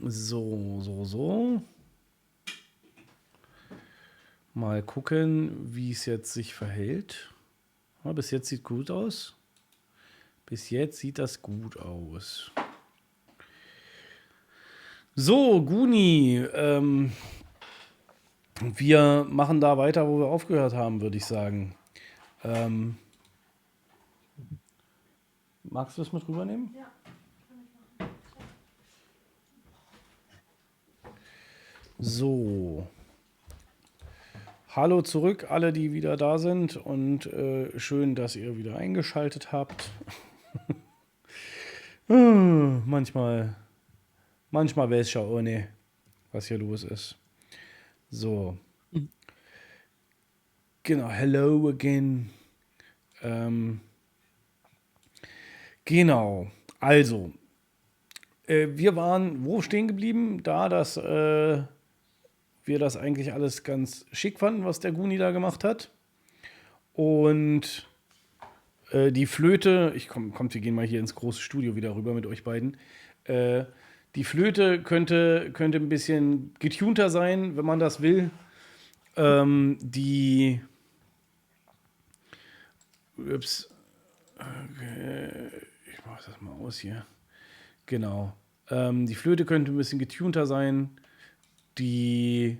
So. Mal gucken, wie es jetzt sich verhält. Ja, bis jetzt sieht gut aus. Bis jetzt sieht das gut aus. So, Guni, wir machen da weiter, wo wir aufgehört haben, würde ich sagen. Magst du das mit rübernehmen? Ja. So. Hallo zurück, alle, die wieder da sind und schön, dass ihr wieder eingeschaltet habt. Manchmal weiß ich ja auch nicht, was hier los ist. So. Genau, hello again. Genau, also, wir waren wo stehen geblieben? Da, dass wir das eigentlich alles ganz schick fanden, was der Guni da gemacht hat. Und die Flöte, wir gehen mal hier ins große Studio wieder rüber mit euch beiden. Die Flöte könnte ein bisschen getunter sein, wenn man das will. Ups. Okay. Ich mach das mal aus hier. Genau. Die Flöte könnte ein bisschen getunter sein. Die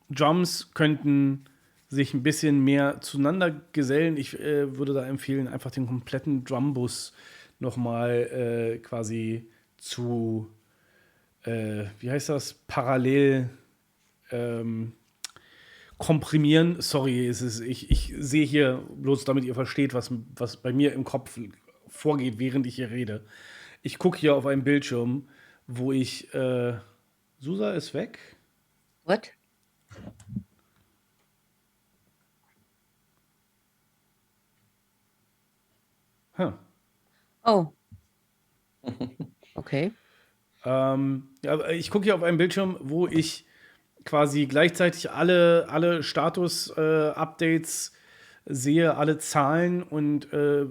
Drums könnten sich ein bisschen mehr zueinander gesellen. Ich würde da empfehlen, einfach den kompletten Drumbus nochmal quasi zu, wie heißt das, parallel komprimieren. Sorry, ich sehe hier, bloß damit ihr versteht, was bei mir im Kopf vorgeht, während ich hier rede. Ich gucke hier auf einen Bildschirm, wo ich. Susa ist weg. What? Huh. Oh. Okay. Ja, ich gucke hier auf einen Bildschirm, wo ich quasi gleichzeitig alle Status-Updates sehe, alle Zahlen und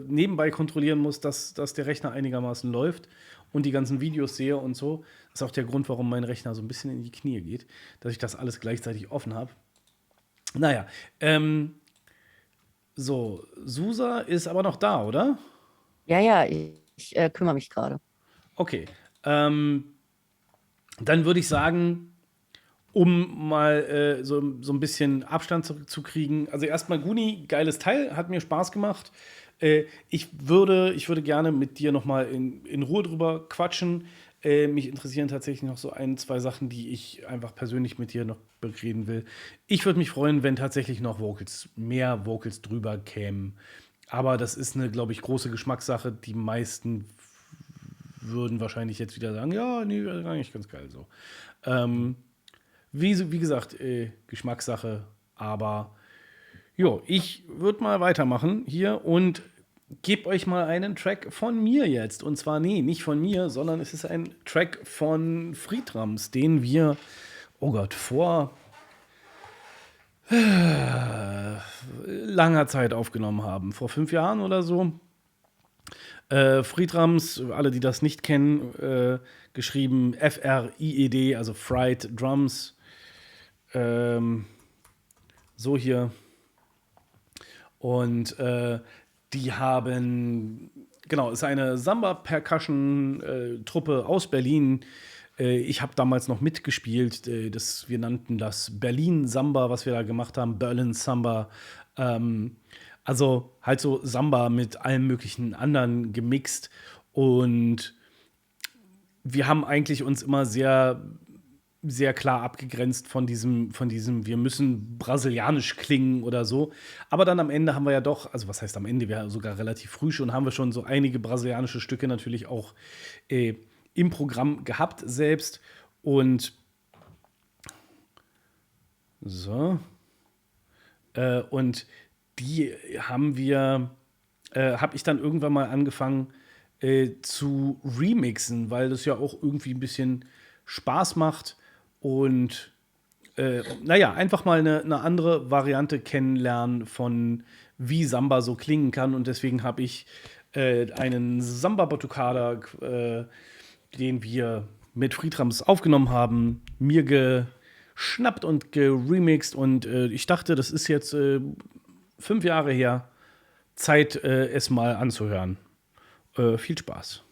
nebenbei kontrollieren muss, dass der Rechner einigermaßen läuft und die ganzen Videos sehe und so. Das ist auch der Grund, warum mein Rechner so ein bisschen in die Knie geht, dass ich das alles gleichzeitig offen habe. Naja, so, Susa ist aber noch da, oder? Ja, ich kümmere mich gerade. Okay, dann würde ich sagen, um mal so ein bisschen Abstand zu kriegen. Also erstmal Guni, geiles Teil, hat mir Spaß gemacht. Ich würde gerne mit dir noch mal in Ruhe drüber quatschen. Mich interessieren tatsächlich noch so ein, zwei Sachen, die ich einfach persönlich mit dir noch bereden will. Ich würde mich freuen, wenn tatsächlich noch mehr Vocals drüber kämen. Aber das ist eine, glaube ich, große Geschmackssache. Die meisten würden wahrscheinlich jetzt wieder sagen, ja, nee, das ist eigentlich ganz geil so. Wie gesagt, Geschmackssache, aber jo, ich würde mal weitermachen hier und gebe euch mal einen Track von mir jetzt. Und zwar, nicht von mir, sondern es ist ein Track von Friedrams, den wir, oh Gott, vor langer Zeit aufgenommen haben. Vor 5 Jahren oder so. Friedrams, alle, die das nicht kennen, geschrieben F-R-I-E-D, also Fried Drums. So hier. Und die haben, genau, ist eine Samba-Percussion-Truppe aus Berlin. Ich habe damals noch mitgespielt. Wir nannten das Berlin-Samba, was wir da gemacht haben, Berlin-Samba. Also halt so Samba mit allem möglichen anderen gemixt. Und wir haben eigentlich uns immer sehr, sehr klar abgegrenzt von diesem, wir müssen brasilianisch klingen oder so. Aber dann am Ende haben wir ja doch, also was heißt am Ende, wir sogar relativ früh schon, haben wir schon so einige brasilianische Stücke natürlich auch im Programm gehabt selbst. Und so. Und die habe ich dann irgendwann mal angefangen zu remixen, weil das ja auch irgendwie ein bisschen Spaß macht und einfach mal eine andere Variante kennenlernen von wie Samba so klingen kann. Und deswegen habe ich einen Samba Batucada den wir mit Friedrams aufgenommen haben, mir geschnappt und geremixed. Und ich dachte, das ist jetzt 5 Jahre her. Zeit, es mal anzuhören. Viel Spaß.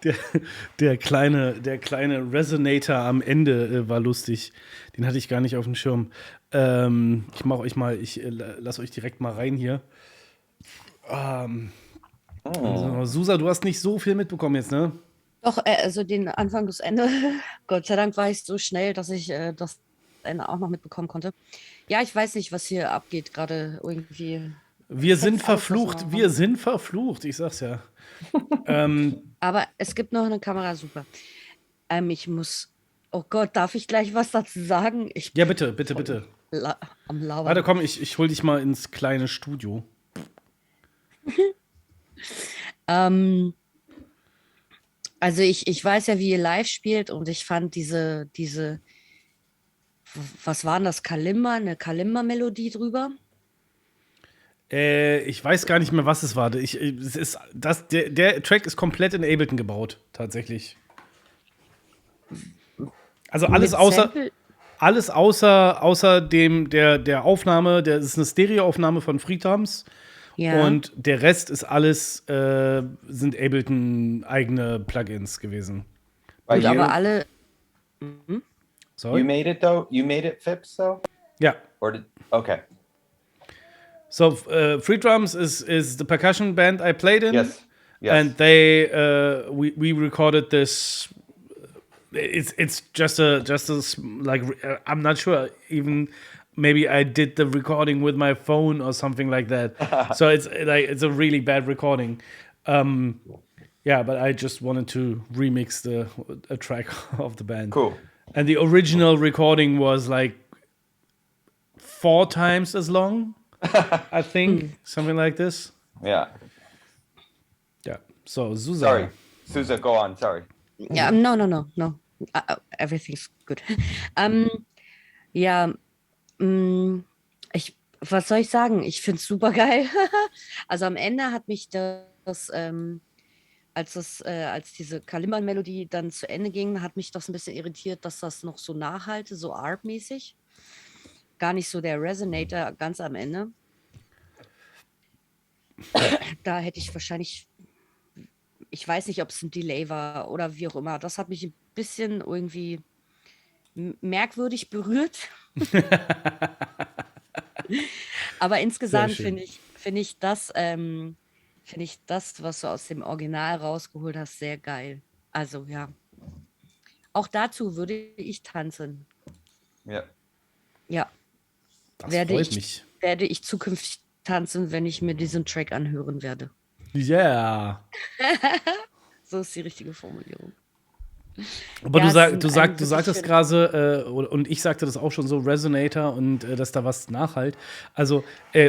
Der, der kleine Resonator am Ende war lustig. Den hatte ich gar nicht auf dem Schirm. Ich lasse euch direkt mal rein hier. Also, Susa, du hast nicht so viel mitbekommen jetzt, ne? Doch, also den Anfang bis Ende. Gott sei Dank war ich so schnell, dass ich das Ende auch noch mitbekommen konnte. Ja, ich weiß nicht, was hier abgeht gerade irgendwie. Wir sind Fetzt alles verflucht, wir auseinander. sind verflucht, ich sag's ja. Aber es gibt noch eine Kamera, super. Ich muss, oh Gott, darf ich gleich was dazu sagen? Ich Ja, bin bitte, bitte, voll bitte. am Warte, Labern. komm, ich hol dich mal ins kleine Studio. Ähm, also ich weiß ja, wie ihr live spielt und ich fand was war denn das, Kalimba, eine Kalimba-Melodie drüber. Ich weiß gar nicht mehr, was es war. Der Track ist komplett in Ableton gebaut, tatsächlich. Also Mit Sample, außer der Aufnahme, der ist eine Stereoaufnahme von Freetums ja. und der Rest ist alles, sind Ableton eigene Plugins gewesen. But Und aber you alle, mhm. Sorry? made it though? You made it, Phipps, though? Ja. Or did okay. So, Free Drums is the percussion band I played in. Yes. Yes. And we recorded this. It's just like I'm not sure even maybe I did the recording with my phone or something like that. So it's a really bad recording. Yeah, but I just wanted to remix a track of the band. Cool. And the original recording was like 4 times as long, I think, something like this. Yeah. Yeah. So Susan. Sorry. Sousa, go on. Sorry. Ja, no. Everything's good. Ja, was soll ich sagen? Ich finde es super geil. Also am Ende hat mich als diese Kalimba-Melodie dann zu Ende ging, hat mich das ein bisschen irritiert, dass das noch so nachhalte, so ARP-mäßig. Gar nicht so der Resonator ganz am Ende. Da hätte ich wahrscheinlich, ich weiß nicht, ob es ein Delay war oder wie auch immer. Das hat mich ein bisschen irgendwie merkwürdig berührt. Aber insgesamt schön. finde ich das, was du aus dem Original rausgeholt hast, sehr geil. Also ja. Auch dazu würde ich tanzen. Yeah. Ja, Das werde freut ich, mich. werde ich zukünftig tanzen, wenn ich mir diesen Track anhören werde. Yeah. So ist die richtige Formulierung. Aber Ja, es ist du ein wirklich sagtest schöner- gerade, und ich sagte das auch schon so, Resonator und dass da was nachhalt. Also,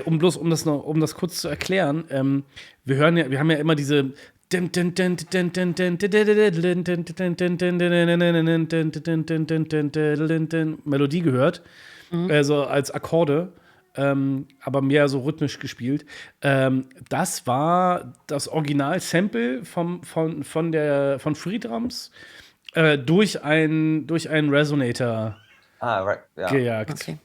um das kurz zu erklären, wir haben ja immer diese Melodie gehört, so als Akkorde. Aber mehr so rhythmisch gespielt. Das war das Original-Sample von Free Drums durch einen Resonator Right. Yeah. gejagt. Okay.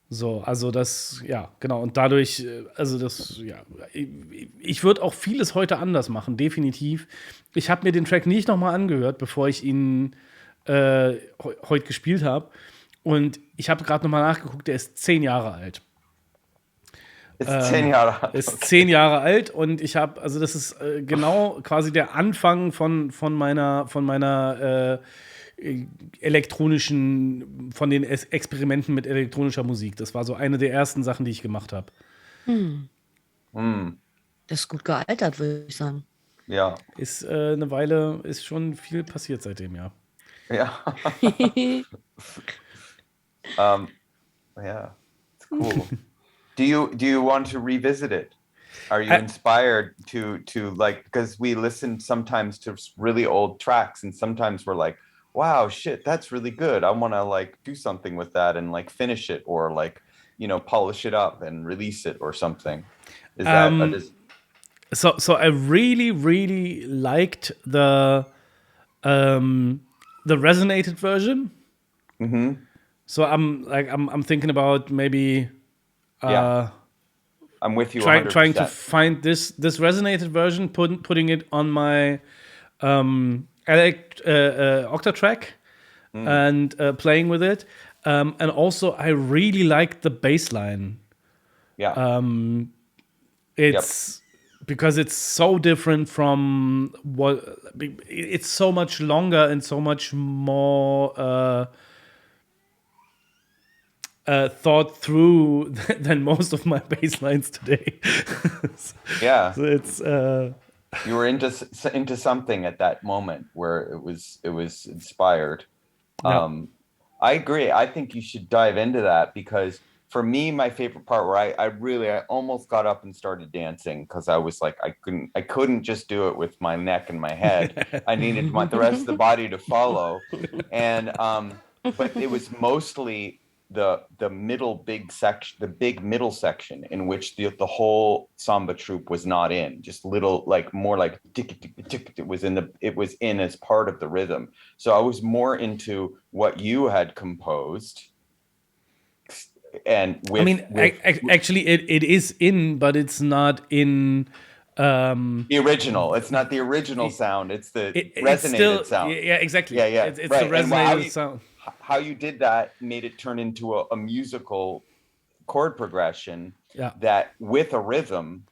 So, also das, ja, genau. Und dadurch, also das, ja, ich würde auch vieles heute anders machen, definitiv. Ich habe mir den Track nicht nochmal angehört, bevor ich ihn heute gespielt habe. Und ich habe gerade nochmal nachgeguckt, der ist 10 Jahre alt. It's 10 Jahre alt. Ist 10 Jahre alt und also das ist genau quasi der Anfang von meiner von den Experimenten mit elektronischer Musik. Das war so eine der ersten Sachen, die ich gemacht habe. Das ist gut gealtert, würde ich sagen. Yeah. Ist eine Weile, ist schon viel passiert seitdem, ja. Yeah. Yeah. It's cool. Do you want to revisit it? Are you inspired to like, because we listen sometimes to really old tracks and sometimes we're like, wow, shit, that's really good. I want to like do something with that and like finish it or like, polish it up and release it or something. Is that So I really, really liked the resonated version. So I'm thinking about maybe Yeah. I'm with you trying to 100%. find this resonated version, putting it on my Octatrack and playing with it. And also, I really like the bass line. Yeah. It's because it's so different from what it's so much longer and so much more thought through than most of my bass lines today. Yeah. So it's You were into something at that moment where it was inspired. yeah. I agree. I think you should dive into that because for me, my favorite part where I almost got up and started dancing because I was like I couldn't just do it with my neck and my head. I needed the rest of the body to follow. And but it was mostly the middle big section, the big middle section in which the whole samba troupe was not in, just little like more like tick, tick, tick, it was in as part of the rhythm. So I was more into what you had composed and I mean, actually, it is in, but it's not in. the original. It's not the original sound. It's the It's still, resonated sound. yeah, exactly. Yeah, It's the right. And resonated sound. how you did that made it turn into a musical chord progression Yeah. that with a rhythm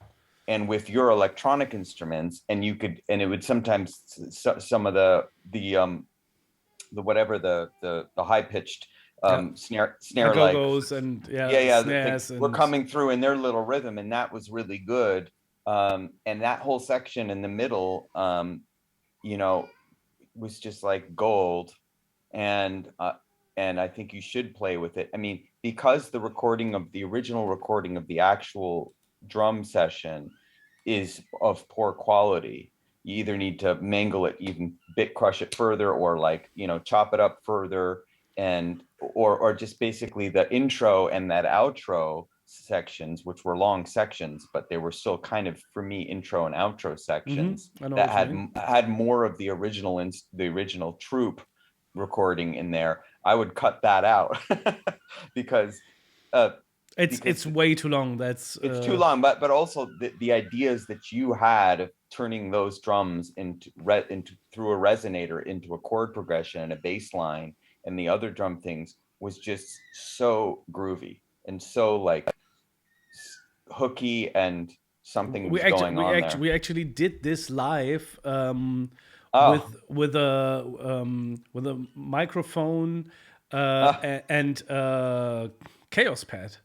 and with your electronic instruments, and it would sometimes some of the whatever the high pitched snare like Go-go's and things snares were and coming through in their little rhythm, and that was really good. And that whole section in the middle, you know, was just like gold. And I think you should play with it. I mean, because the original recording of the actual drum session is of poor quality. You either need to mangle it, even bit crush it further, or like, chop it up further, and or just basically the intro and that outro sections, which were long sections, but they were still kind of, for me, intro and outro sections I know that what you mean. had more of the original troupe recording in there. I would cut that out because It's way too long. That's it's too long, but also the ideas that you had of turning those drums into through a resonator into a chord progression and a bass line and the other drum things was just so groovy and so like hooky, and something was going on there. we actually did this live Oh, with a microphone oh, and chaos pad.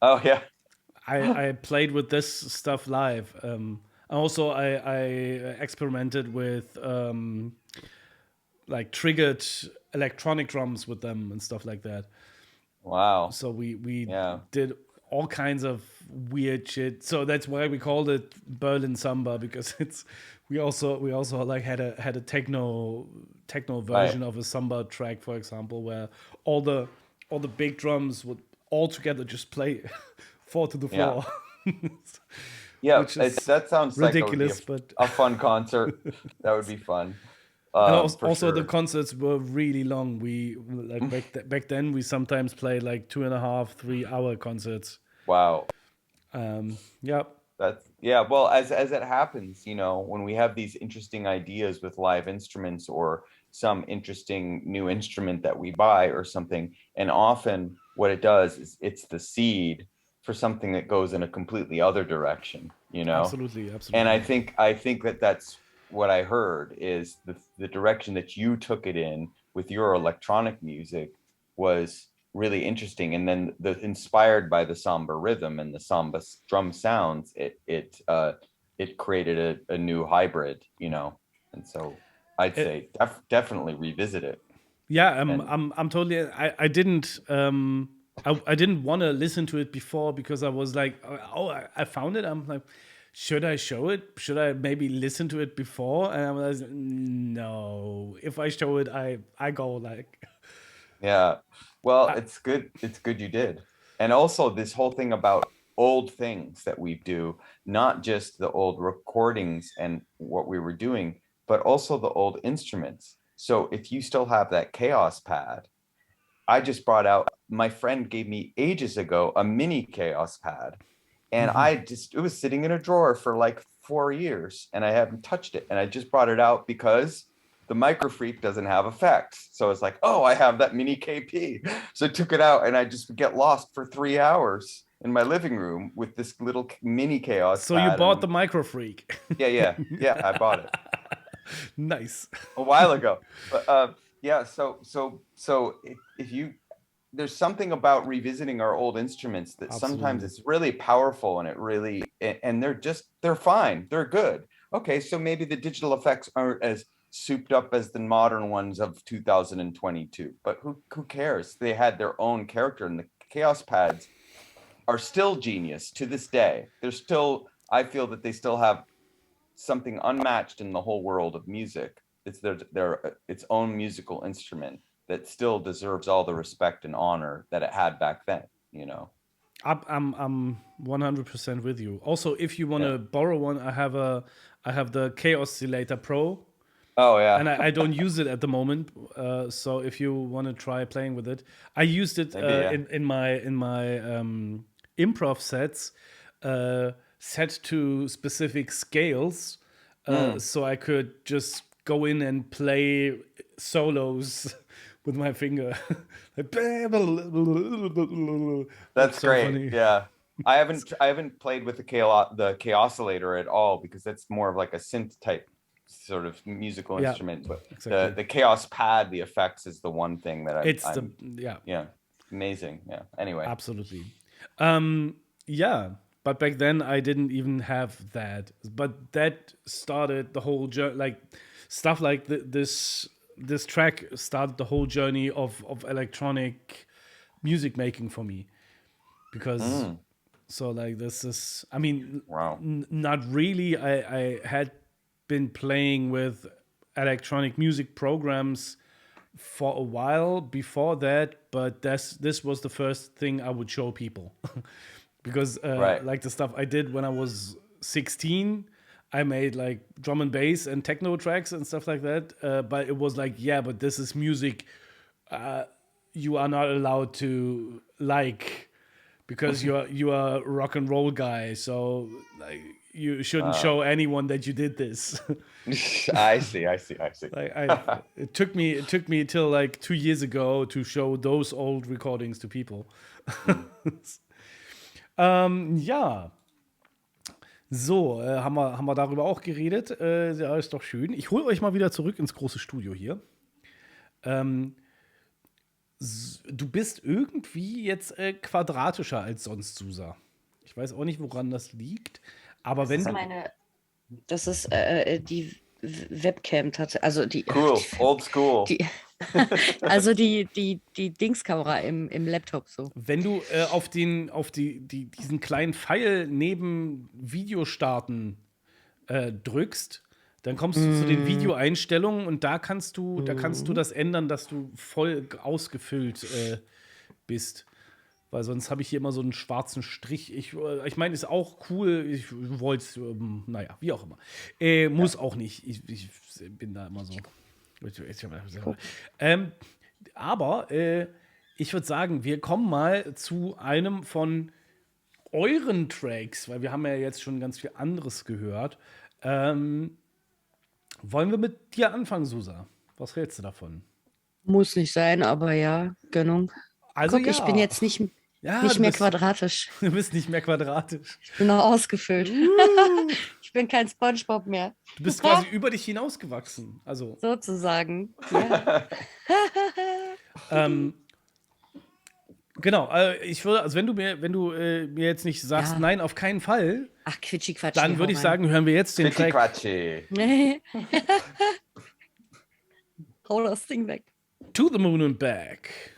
oh yeah. I played with this stuff live. Also, I experimented with like triggered electronic drums with them and stuff like that. Wow. So we Yeah. did all kinds of weird shit. So that's why we called it Berlin Samba, because we also like had a techno version Right. of a samba track, for example, where all the big drums would all together just play fall to the Yeah. floor. Yeah, Which is that sounds like it would be ridiculous, but a fun concert. That would be fun. and For also the sure. concerts were really long. We like back then we sometimes played like 2.5, 3 hour concerts. Wow. Yeah, Yeah, well, as it happens, when we have these interesting ideas with live instruments or some interesting new instrument that we buy or something, and often what it does is it's the seed for something that goes in a completely other direction. absolutely, And absolutely. I think that that's what I heard is the direction that you took it in with your electronic music was really interesting. And then the inspired by the samba rhythm and the samba drum sounds, it created a new hybrid. And so I'd It, say definitely revisit it. yeah, And I'm totally. I didn't I didn't want to listen to it before because I was like, oh, I found it. I'm like, should I show it? Should I maybe listen to it before? And I was like, no. If I show it, I go like, yeah, well, I, it's good you did. And also this whole thing about old things that we do, not just the old recordings and what we were doing, but also the old instruments. So if you still have that chaos pad, I just brought out, my friend gave me ages ago a mini chaos pad, And it was sitting in a drawer for like 4 years and I haven't touched it. And I just brought it out because the Microfreak doesn't have effects. So it's like, oh, I have that mini KP. So I took it out and I just get lost for 3 hours in my living room with this little mini Chaos So pad. you bought the Microfreak. Yeah, I bought it. Nice. A while ago. But yeah, so if you there's something about revisiting our old instruments that sometimes it's really powerful and and they're fine, they're good. Okay, so maybe the digital effects aren't as souped up as the modern ones of 2022, but who cares? They had their own character, and the Chaos pads are still genius to this day. I feel that they still have something unmatched in the whole world of music. It's its own musical instrument that still deserves all the respect and honor that it had back then, you know. I'm 100% with you. Also, if you want to borrow one, I have the Chaos Oscillator Pro. Oh yeah. And I don't use it at the moment. So if you want to try playing with it, I used it in my improv sets, set to specific scales, so I could just go in and play solos with my finger. That's so great. Funny. Yeah. I haven't played with the Chaosillator at all because that's more of like a synth type sort of musical instrument. But exactly. the Chaos pad, the effects is the one thing that amazing. Yeah. Anyway. Absolutely. Yeah. But back then I didn't even have that. But that started the whole journey, like stuff like this track started the whole journey of electronic music making for me. Because so like this is, I mean, wow. Not really. I had been playing with electronic music programs for a while before that, but this was the first thing I would show people. Because like the stuff I did when I was 16, I made like drum and bass and techno tracks and stuff like that. But it was like, yeah, but this is music you are not allowed to like, because you are a rock and roll guy. So like you shouldn't show anyone that you did this. I see. Like it took me till like 2 years ago to show those old recordings to people. Ja. So, haben wir darüber auch geredet. Ja, ist doch schön. Ich hole euch mal wieder zurück ins große Studio hier. Du bist irgendwie jetzt quadratischer als sonst, Susa. Ich weiß auch nicht, woran das liegt. Aber das wenn ist das ist die Webcam tatsächlich, also die cool, old school. Also die Dingskamera im Laptop so. Wenn du auf diesen kleinen Pfeil neben Video starten drückst, dann kommst du zu den Videoeinstellungen und da kannst du das ändern, dass du voll ausgefüllt bist. Weil sonst habe ich hier immer so einen schwarzen Strich. Ich meine, ist auch cool. Ich wollte es, naja, wie auch immer. Muss auch nicht. Ich bin da immer so. Aber ich würde sagen, wir kommen mal zu einem von euren Tracks, weil wir haben ja jetzt schon ganz viel anderes gehört. Wollen wir mit dir anfangen, Susa? Was hältst du davon? Muss nicht sein, aber ja, Gönnung. Also guck, ich bin jetzt nicht mehr quadratisch. Du bist nicht mehr quadratisch. Ich bin noch ausgefüllt. Ich bin kein SpongeBob mehr. Du bist quasi über dich hinausgewachsen. Also. Sozusagen, ja. Genau, ich würde, also wenn du mir jetzt nicht sagst, nein, auf keinen Fall. Ach, Quitschi-Quatschi. Dann würde ich sagen, hören wir jetzt den Track. Quitschi-Quatschi. Hau das Ding weg. To the Moon and Back.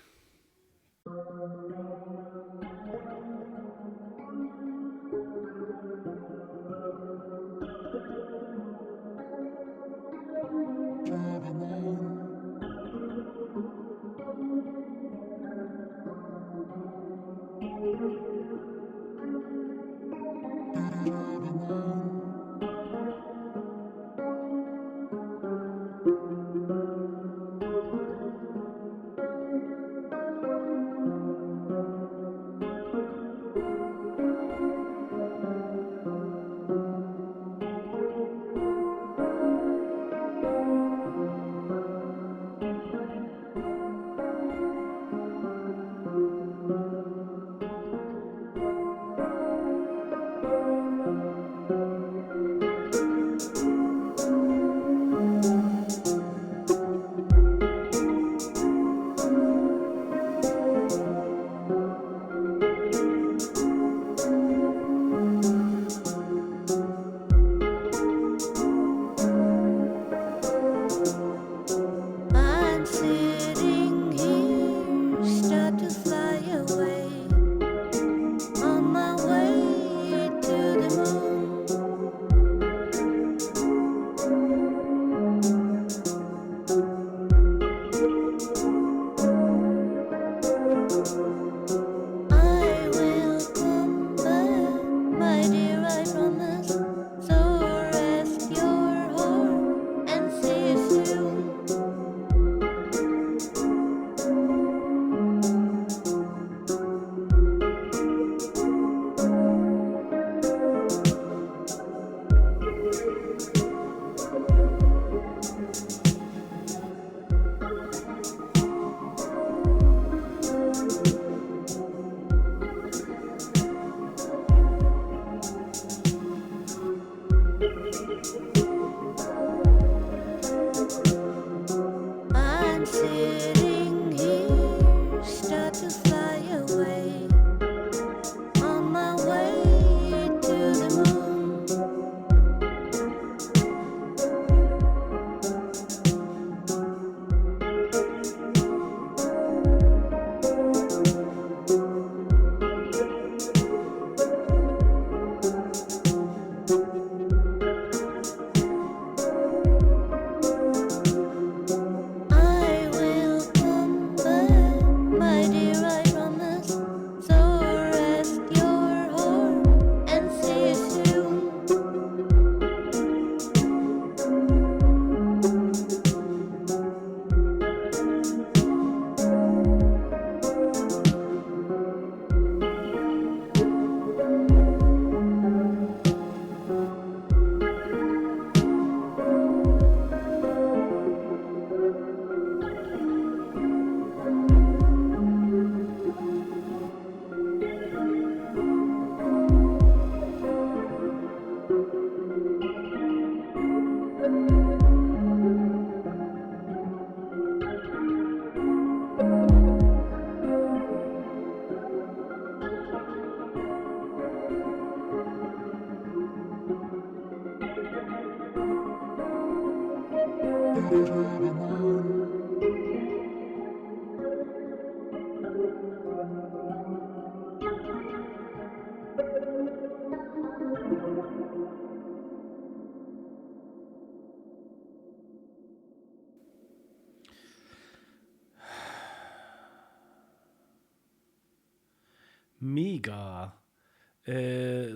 Mega.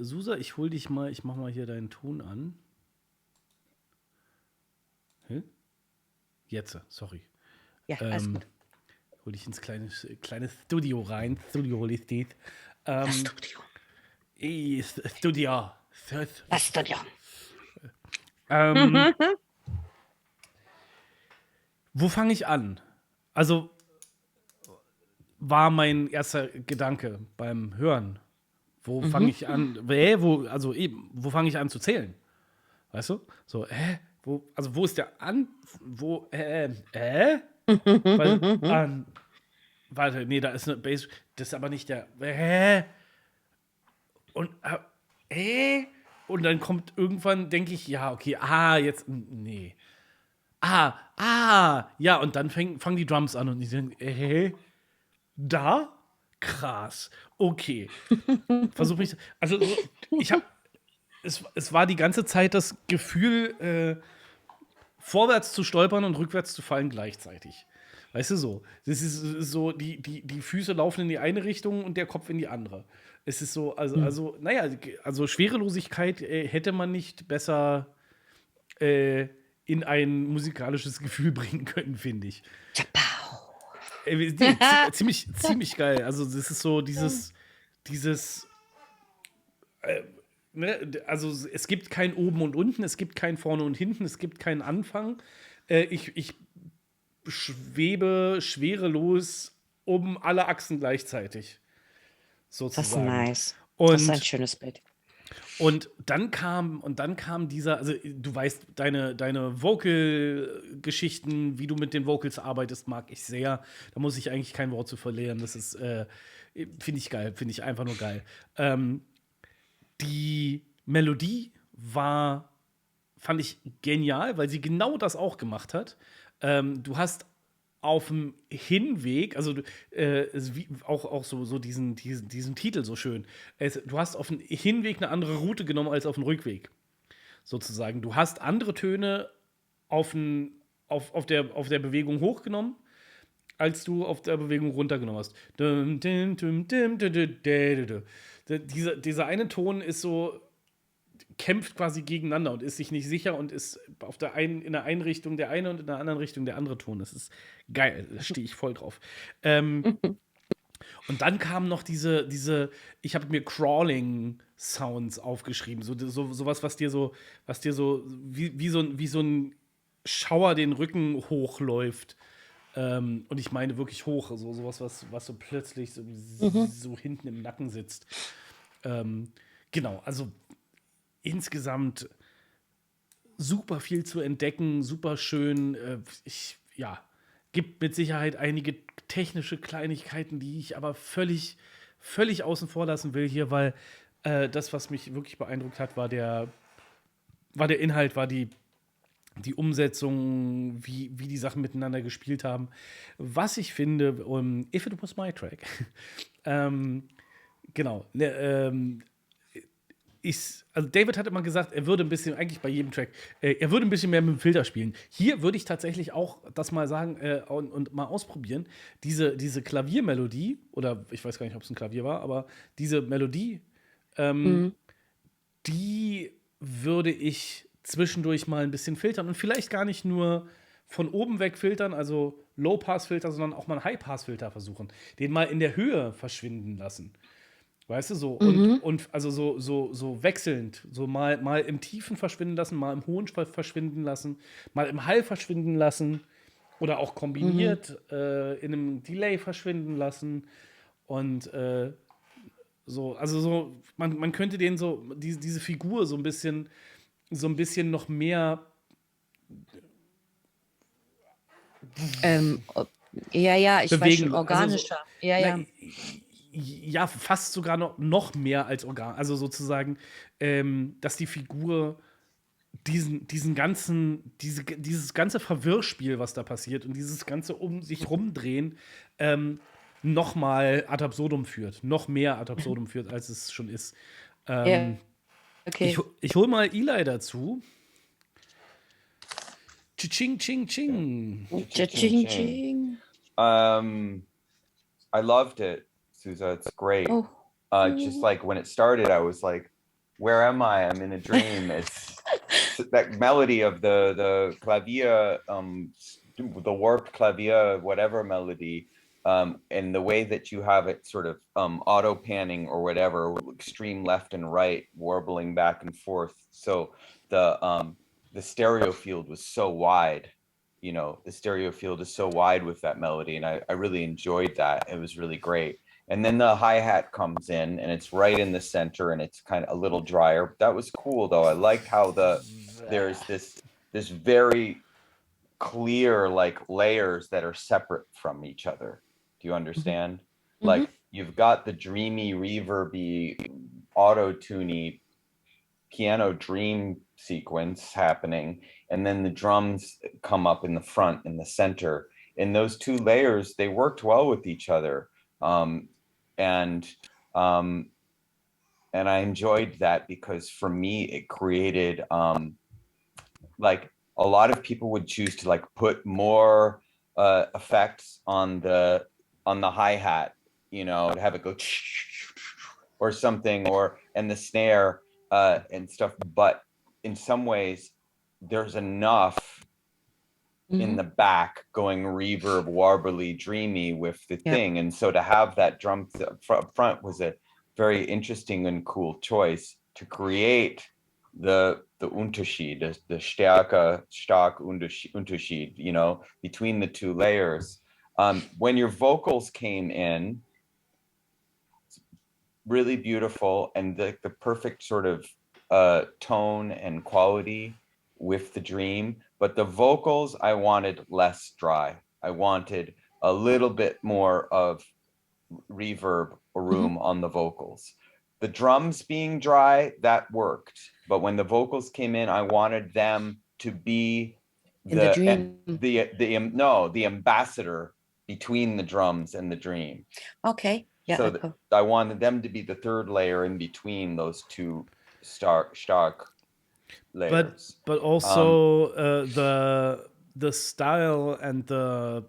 Susa, ich hol dich mal, ich mach mal hier deinen Ton an. Hä? Jetzt, sorry. Ja, alles gut. Hol dich ins kleine Studio rein. Studio hol ich dich. Das Studio. Studio. Das Studio. Wo fange ich an? Also war mein erster Gedanke beim Hören. Wo fange ich an? Wo fange ich an zu zählen? Weißt du? So, wo ist der an? Warte, nee, da ist eine Bass. Das ist aber nicht der. Und und dann kommt irgendwann, denke ich, ja, okay, jetzt, nee. Ja, und dann fangen die Drums an und ich denke, da? Krass. Okay. Versuch mich. Also, ich habe. Es war die ganze Zeit das Gefühl, vorwärts zu stolpern und rückwärts zu fallen gleichzeitig. Weißt du so? Das ist so, die Füße laufen in die eine Richtung und der Kopf in die andere. Es ist so, also Schwerelosigkeit hätte man nicht besser in ein musikalisches Gefühl bringen können, finde ich. Ziemlich geil. Also, das ist so dieses also es gibt kein Oben und Unten, es gibt kein Vorne und Hinten, es gibt keinen Anfang. Ich schwebe schwerelos um alle Achsen gleichzeitig. Sozusagen. Das ist nice. Und, das ist ein schönes Bild. Und dann kam dieser, also du weißt, deine Vocal-Geschichten, wie du mit den Vocals arbeitest, mag ich sehr. Da muss ich eigentlich kein Wort zu verlieren. Das ist, finde ich geil, finde ich einfach nur geil. Die Melodie fand ich genial, weil sie genau das auch gemacht hat. Du hast auf dem Hinweg, also auch so diesen Titel so schön. Du hast auf dem Hinweg eine andere Route genommen als auf dem Rückweg. Sozusagen. Du hast andere Töne auf der Bewegung hochgenommen, als du auf der Bewegung runtergenommen hast. Dieser eine Ton ist so, kämpft quasi gegeneinander und ist sich nicht sicher und ist in der einen Richtung der eine und in der anderen Richtung der andere Ton. Das ist geil, da stehe ich voll drauf. Und dann kamen noch ich habe mir Crawling-Sounds aufgeschrieben, sowas, was dir so wie so ein Schauer den Rücken hochläuft. Und ich meine wirklich hoch, also sowas, was so plötzlich so hinten im Nacken sitzt. Genau, also insgesamt super viel zu entdecken, super schön. Gibt mit Sicherheit einige technische Kleinigkeiten, die ich aber völlig außen vor lassen will hier, weil das, was mich wirklich beeindruckt hat, war der Inhalt, war die Umsetzung, wie die Sachen miteinander gespielt haben. Was ich finde, if it was my track, genau, also David hat immer gesagt, er würde ein bisschen, eigentlich bei jedem Track, er würde ein bisschen mehr mit dem Filter spielen. Hier würde ich tatsächlich auch das mal sagen und mal ausprobieren. Diese Klaviermelodie, oder ich weiß gar nicht, ob es ein Klavier war, aber diese Melodie, die würde ich zwischendurch mal ein bisschen filtern und vielleicht gar nicht nur von oben weg filtern, also Low-Pass-Filter, sondern auch mal einen High-Pass-Filter versuchen. Den mal in der Höhe verschwinden lassen. Weißt du, so. Und also so wechselnd. So mal im Tiefen verschwinden lassen, mal im Hohen verschwinden lassen, mal im Hall verschwinden lassen. Oder auch kombiniert in einem Delay verschwinden lassen. Und man könnte den diese Figur so ein bisschen noch mehr. Ja, ich bewegen. weiß schon, organischer. Also ja, fast sogar noch mehr als Organ. Also sozusagen, dass die Figur dieses ganze Verwirrspiel, was da passiert und dieses ganze um sich rumdrehen, noch mal ad absurdum führt, noch mehr ad absurdum führt, als es schon ist. Ja, okay. Ich hol mal Eli dazu. Ching, ching, ching. Ching, ching. I loved it, Sousa. It's great. Oh. Just like when it started, I was like, where am I? I'm in a dream. It's that melody of the clavier, the warped clavier, whatever melody, and the way that you have it sort of auto panning or whatever, extreme left and right, warbling back and forth. So the stereo field was so wide. You know, the stereo field is so wide with that melody, and I really enjoyed that. It was really great. And then the hi-hat comes in and it's right in the center and it's kind of a little drier. That was cool though. I liked how there's this very clear like layers that are separate from each other. Do you understand? Mm-hmm. Like you've got the dreamy, reverby, auto-tuney piano dream sequence happening, and then the drums come up in the front in the center. And those two layers, they worked well with each other. And I enjoyed that because for me it created like a lot of people would choose to like put more effects on the hi-hat, you know, to have it go or something, or and the snare and stuff, but in some ways there's enough in the back going reverb, warbly, dreamy with the thing. And so to have that drum front was a very interesting and cool choice to create the Unterschied, the stark Unterschied, you know, between the two layers. When your vocals came in, really beautiful and the perfect sort of tone and quality with the dream, but the vocals I wanted less dry. I wanted a little bit more of reverb or room on the vocals. The drums being dry, that worked, but when the vocals came in, I wanted them to be the ambassador between the drums and the dream. Okay. Yeah. So I wanted them to be the third layer in between those two stark layers. But also the style and the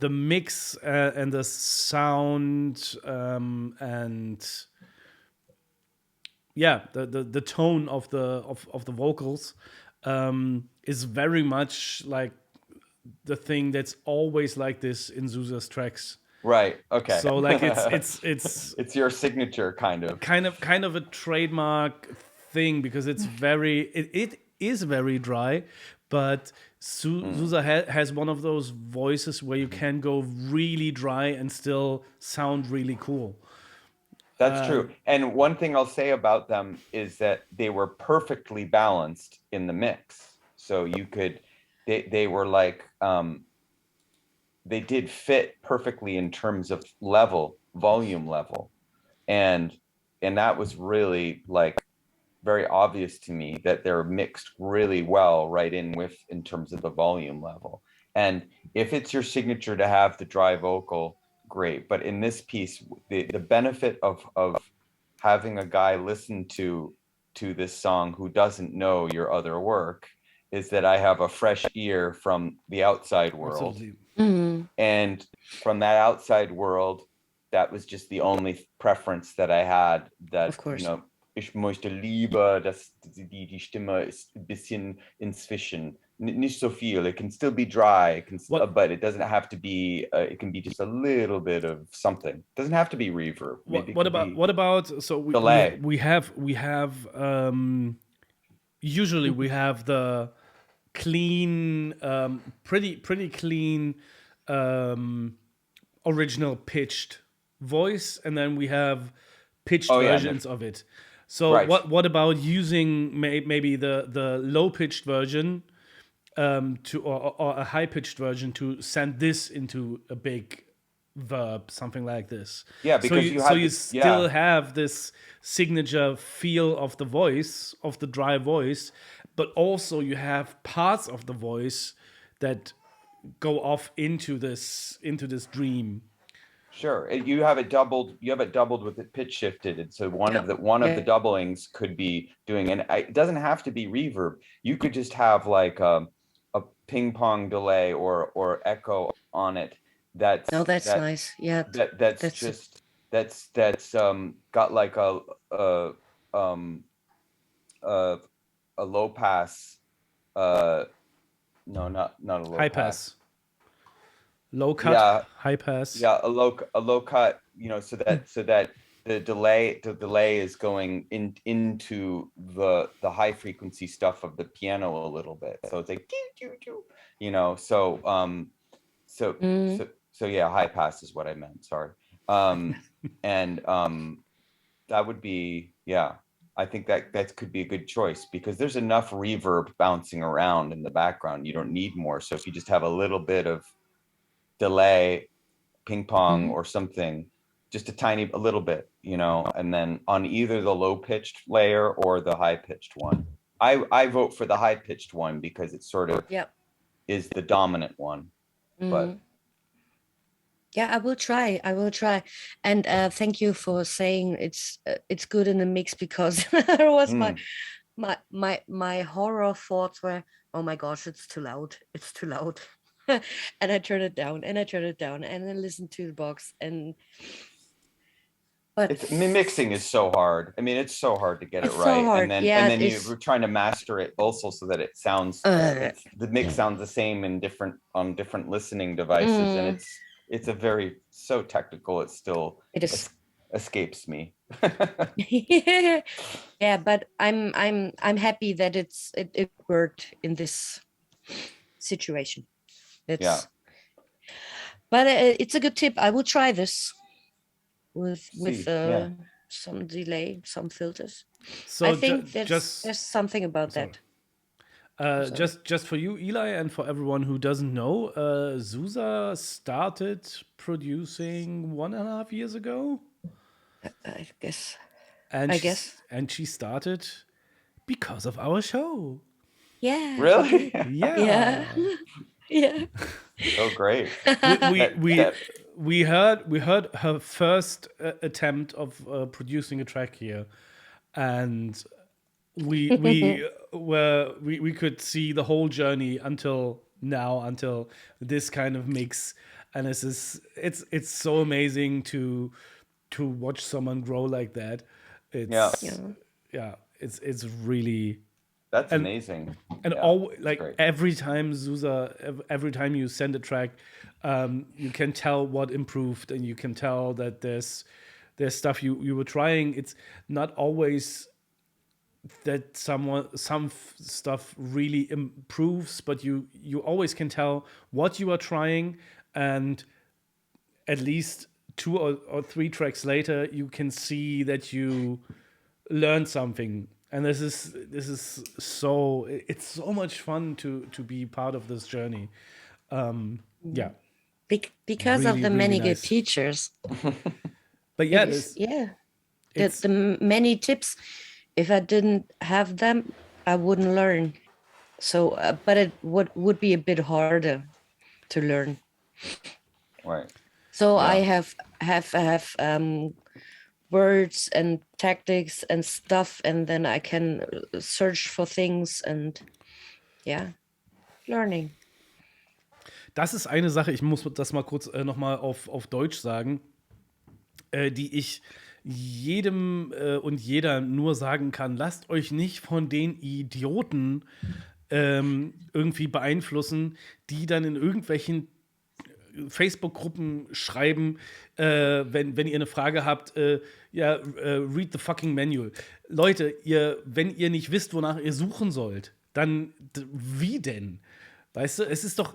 mix and the sound and yeah, the tone of the vocals is very much like the thing that's always like this in Sousa's tracks. Right. Okay. So like it's it's your signature kind of a trademark thing because it's it is very dry, but Sousa has one of those voices where you can go really dry and still sound really cool. That's true. And one thing I'll say about them is that they were perfectly balanced in the mix. So you could, they were like, they did fit perfectly in terms of volume level. And that was really like very obvious to me that they're mixed really well right in terms of the volume level. And if it's your signature to have the dry vocal, great. But in this piece, the benefit of having a guy listen to this song who doesn't know your other work is that I have a fresh ear from the outside world. And from that outside world, that was just the only preference that I had, that, of course, you know, ich möchte lieber, dass die Stimme ist ein bisschen inzwischen, nicht so viel. It can still be dry, but it doesn't have to be. It can be just a little bit of something. It doesn't have to be reverb. What about? So we have usually we have the clean, pretty clean, original pitched voice, and then we have pitched versions of it. So what about using maybe the low pitched version or a high pitched version to send this into a big verb, something like this? Yeah, because you still have this signature feel of the voice, of the dry voice, but also you have parts of the voice that go off into this dream. Sure, you have it doubled. You have it doubled with it pitch shifted, and so one of the doublings could be doing, and it doesn't have to be reverb. You could just have like a ping pong delay or echo on it. That's nice. Yeah, that's got like a um a low pass. No, not a low High pass. Low cut, high pass. Yeah, a low cut, so that the delay is going into the high frequency stuff of the piano a little bit. So it's like so yeah, high pass is what I meant. Sorry. And that would be, I think that could be a good choice because there's enough reverb bouncing around in the background. You don't need more. So if you just have a little bit of delay, ping pong or something, just a little bit, and then on either the low pitched layer or the high pitched one. I vote for the high pitched one because it sort of is the dominant one. But yeah, I will try. And thank you for saying it's good in the mix, because there was my horror thoughts were, oh my gosh, it's too loud. And I turn it down and then listen to the box. But mixing is so hard. I mean, it's so hard to get it It's right. so hard. And Yeah, then you're trying to master it also so that it sounds the mix sounds the same on different listening devices. And it's a very so technical, it still escapes me. Yeah, but I'm happy that it worked in this situation. But it's a good tip. I will try this with some delay, some filters. So I think there's something about that. Just for you, Eli, and for everyone who doesn't know, Zusa started producing 1.5 years ago. I guess. And she started because of our show. Yeah. Really? Yeah. Yeah. Oh, great. We heard her first attempt of producing a track here, and we could see the whole journey until this kind of mix, and it's so amazing to watch someone grow like that. It's really. That's amazing. And every time Zusa, every time you send a track, you can tell what improved, and you can tell that there's stuff you were trying. It's not always that some stuff really improves, but you always can tell what you are trying, and at least 2 or 3 tracks later, you can see that you learned something. And this is so much fun to be part of this journey. Because really, of the really many nice. good teachers. But yeah, the many tips. If I didn't have them, I wouldn't learn. So, but it would be a bit harder to learn. Right. So I have words and tactics and stuff, and then I can search for things and learning. Das ist eine Sache, ich muss das mal kurz nochmal auf Deutsch sagen, die ich jedem und jeder nur sagen kann: Lasst euch nicht von den Idioten irgendwie beeinflussen, die dann in irgendwelchen Facebook-Gruppen schreiben, wenn ihr eine Frage habt, read the fucking manual. Leute, wenn ihr nicht wisst, wonach ihr suchen sollt, dann wie denn? Weißt du, es ist doch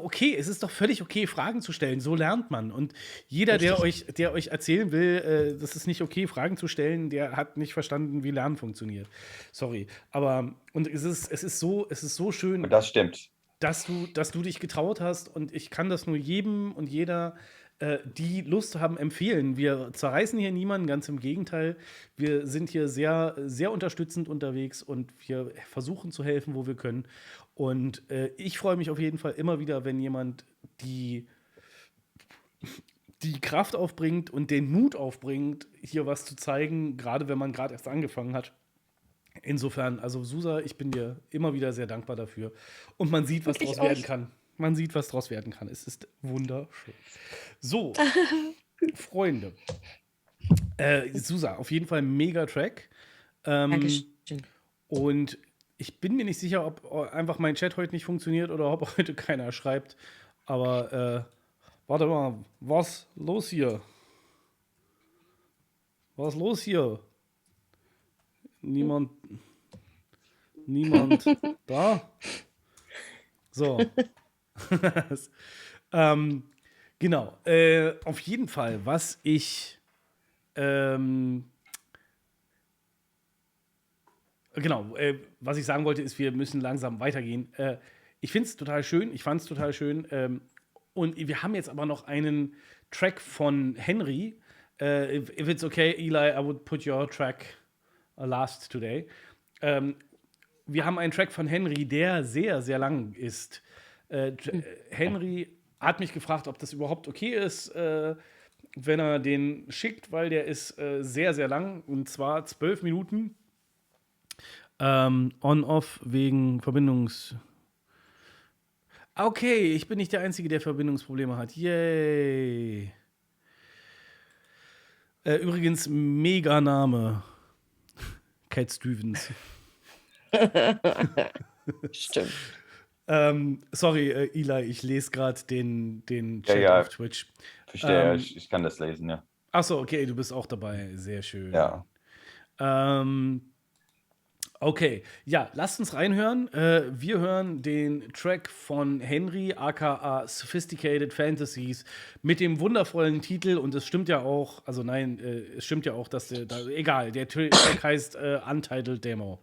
okay, es ist doch völlig okay, Fragen zu stellen. So lernt man. Und jeder, der euch erzählen will, das ist nicht okay, Fragen zu stellen, der hat nicht verstanden, wie Lernen funktioniert. Sorry. Aber und es ist so schön. Und das stimmt. Dass du dich getraut hast, und ich kann das nur jedem und jeder die Lust haben, empfehlen. Wir zerreißen hier niemanden, ganz im Gegenteil. Wir sind hier sehr, sehr unterstützend unterwegs und wir versuchen zu helfen, wo wir können. Und ich freue mich auf jeden Fall immer wieder, wenn jemand die Kraft aufbringt und den Mut aufbringt, hier was zu zeigen, gerade wenn man gerade erst angefangen hat. Insofern, also Susa, ich bin dir immer wieder sehr dankbar dafür. Und man sieht, was Und ich draus werden euch. kann. Man sieht, was draus werden kann. Es ist wunderschön. So, Freunde. Susa, auf jeden Fall mega Track. Dankeschön. Und ich bin mir nicht sicher, ob einfach mein Chat heute nicht funktioniert oder ob heute keiner schreibt. Aber warte mal, was los hier? Was los hier? Niemand da? So. ähm, genau. Auf jeden Fall, was ich was ich sagen wollte, ist, wir müssen langsam weitergehen. Ich finde es total schön, ich fand es total schön. Und wir haben jetzt aber noch einen Track von Henry. If it's okay, Eli, I would put your track last today. Wir haben einen Track von Henry, der sehr, sehr lang ist. Henry hat mich gefragt, ob das überhaupt okay ist, wenn er den schickt, weil der ist sehr, sehr lang, und zwar 12 Minuten. On-off wegen Verbindungs... Okay, ich bin nicht der Einzige, der Verbindungsprobleme hat. Yay. Übrigens, mega Name. Cat Stevens. Stimmt. Sorry, Eli, ich lese gerade den Chat ja, auf Twitch. Verstehe, ich kann das lesen, ja. Achso, okay, du bist auch dabei. Sehr schön. Ja. Okay, ja, lasst uns reinhören. Wir hören den Track von Henry, aka Sophisticated Fantasies, mit dem wundervollen Titel, und es stimmt ja auch, also nein, es stimmt ja auch, dass egal, der Track heißt Untitled Demo.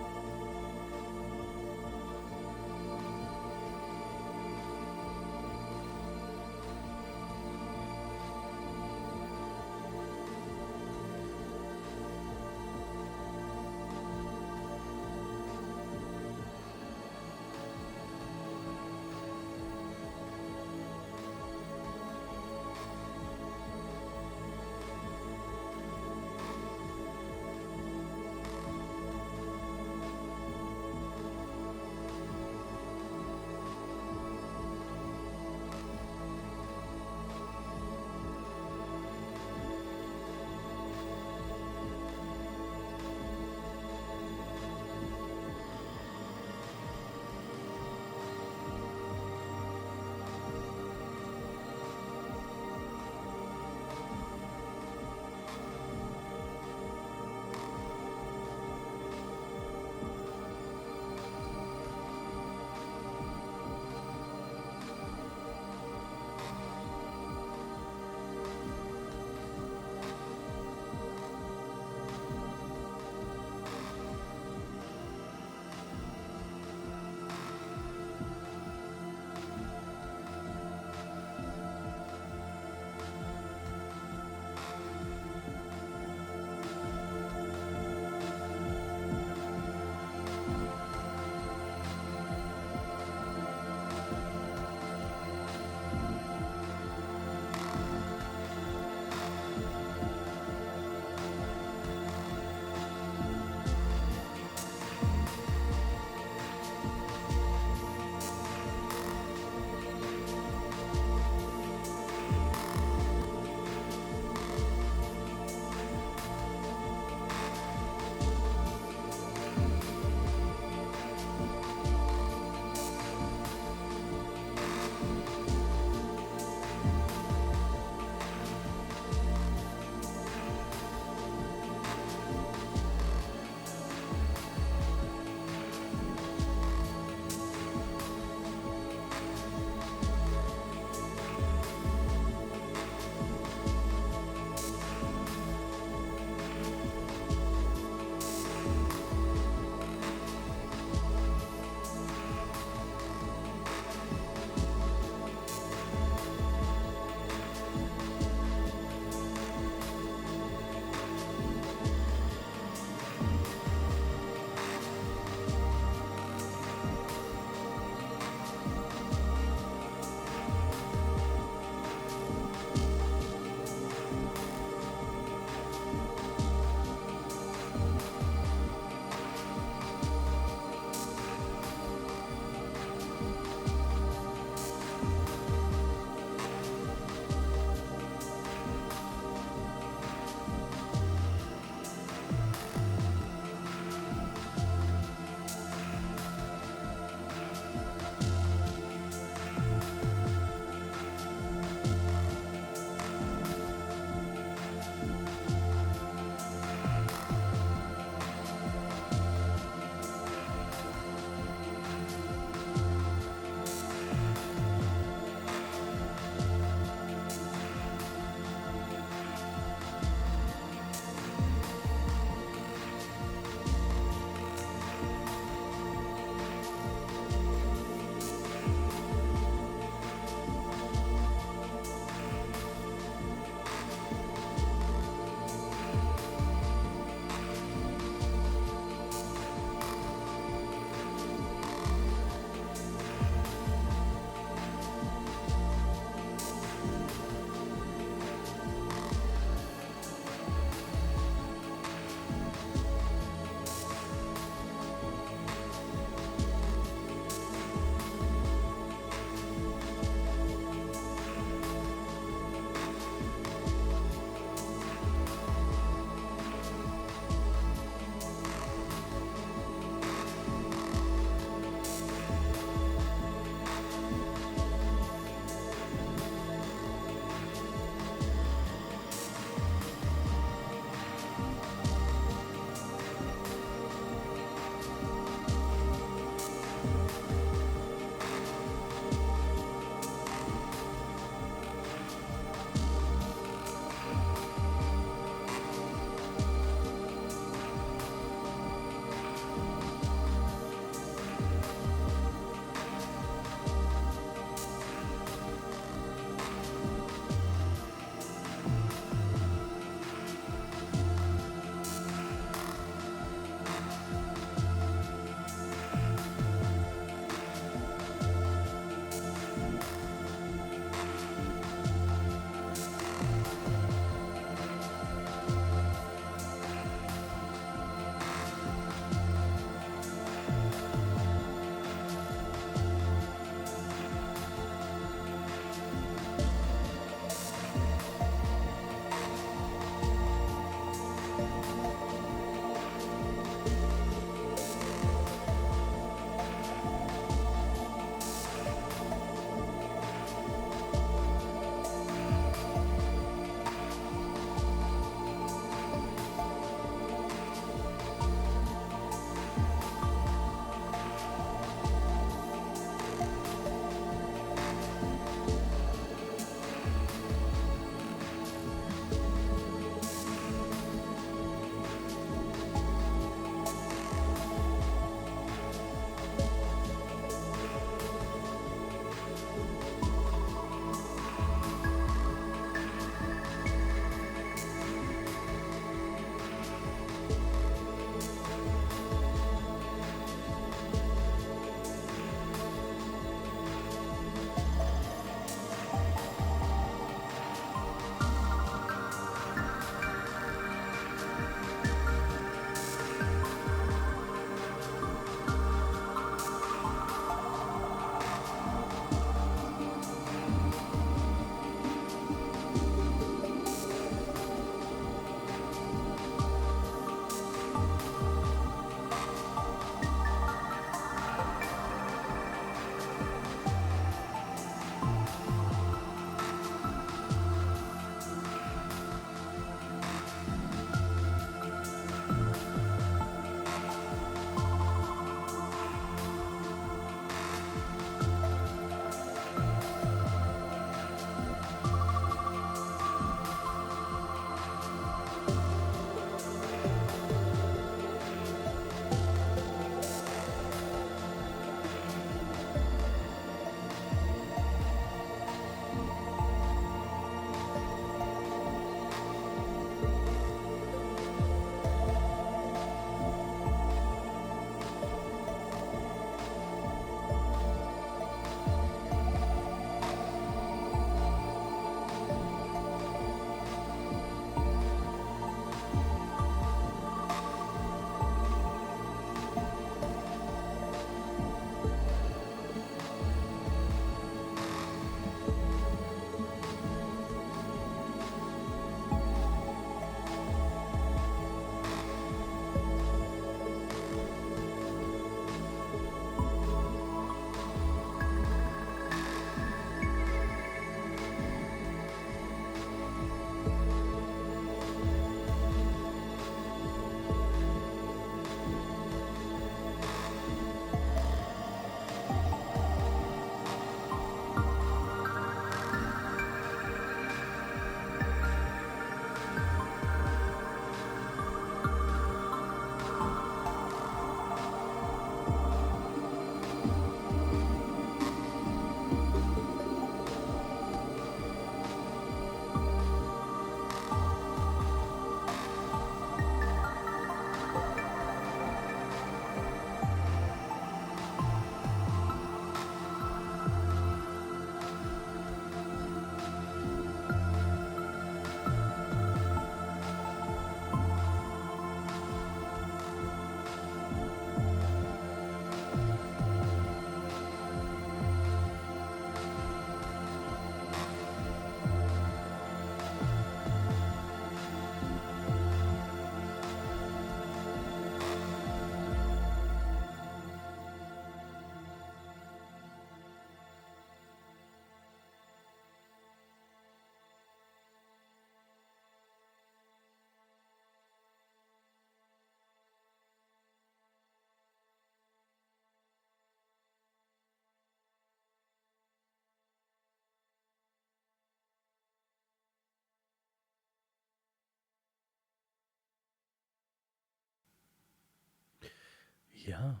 Ja,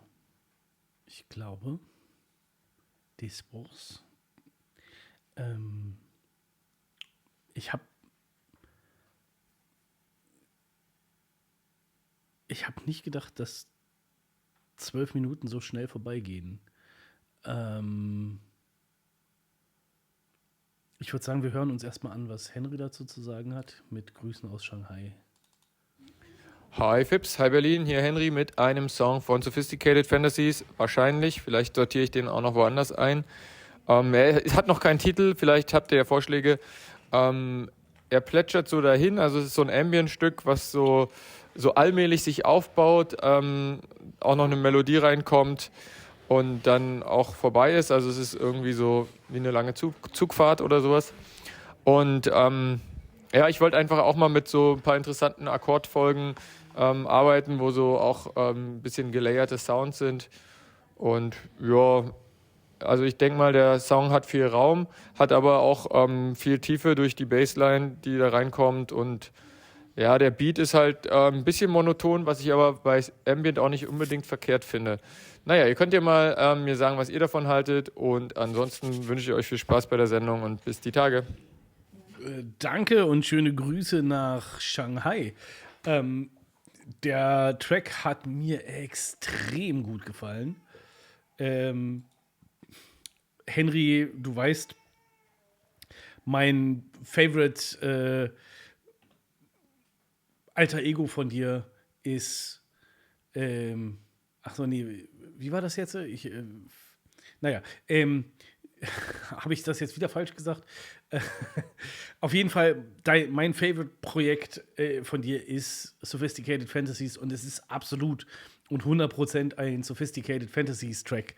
ich glaube, das war's. Ich habe nicht gedacht, dass 12 Minuten so schnell vorbeigehen. Ich würde sagen, wir hören uns erstmal an, was Henry dazu zu sagen hat, mit Grüßen aus Shanghai. Hi Fips, hi Berlin, hier Henry mit einem Song von Sophisticated Fantasies. Wahrscheinlich, vielleicht sortiere ich den auch noch woanders ein. Er hat noch keinen Titel, vielleicht habt ihr ja Vorschläge. Er plätschert so dahin, also es ist so ein Ambient-Stück, was so allmählich sich aufbaut, auch noch eine Melodie reinkommt und dann auch vorbei ist. Also es ist irgendwie so wie eine lange Zugfahrt oder sowas. Und ja, ich wollte einfach auch mal mit so ein paar interessanten Akkordfolgen arbeiten, wo so auch ein bisschen gelayerte Sounds sind. Und ja, also ich denke mal, der Song hat viel Raum, hat aber auch viel Tiefe durch die Bassline, die da reinkommt. Und ja, der Beat ist halt ein bisschen monoton, was ich aber bei Ambient auch nicht unbedingt verkehrt finde. Naja, ihr könnt ja mal mir sagen, was ihr davon haltet. Und ansonsten wünsche ich euch viel Spaß bei der Sendung und bis die Tage. Danke und schöne Grüße nach Shanghai. Der Track hat mir extrem gut gefallen. Henry, du weißt, mein Favorite alter Ego von dir ist ach so, nee, wie war das jetzt? Naja, habe ich das jetzt wieder falsch gesagt? Auf jeden Fall, mein Favorite-Projekt von dir ist Sophisticated Fantasies und es ist absolut und 100% ein Sophisticated Fantasies-Track.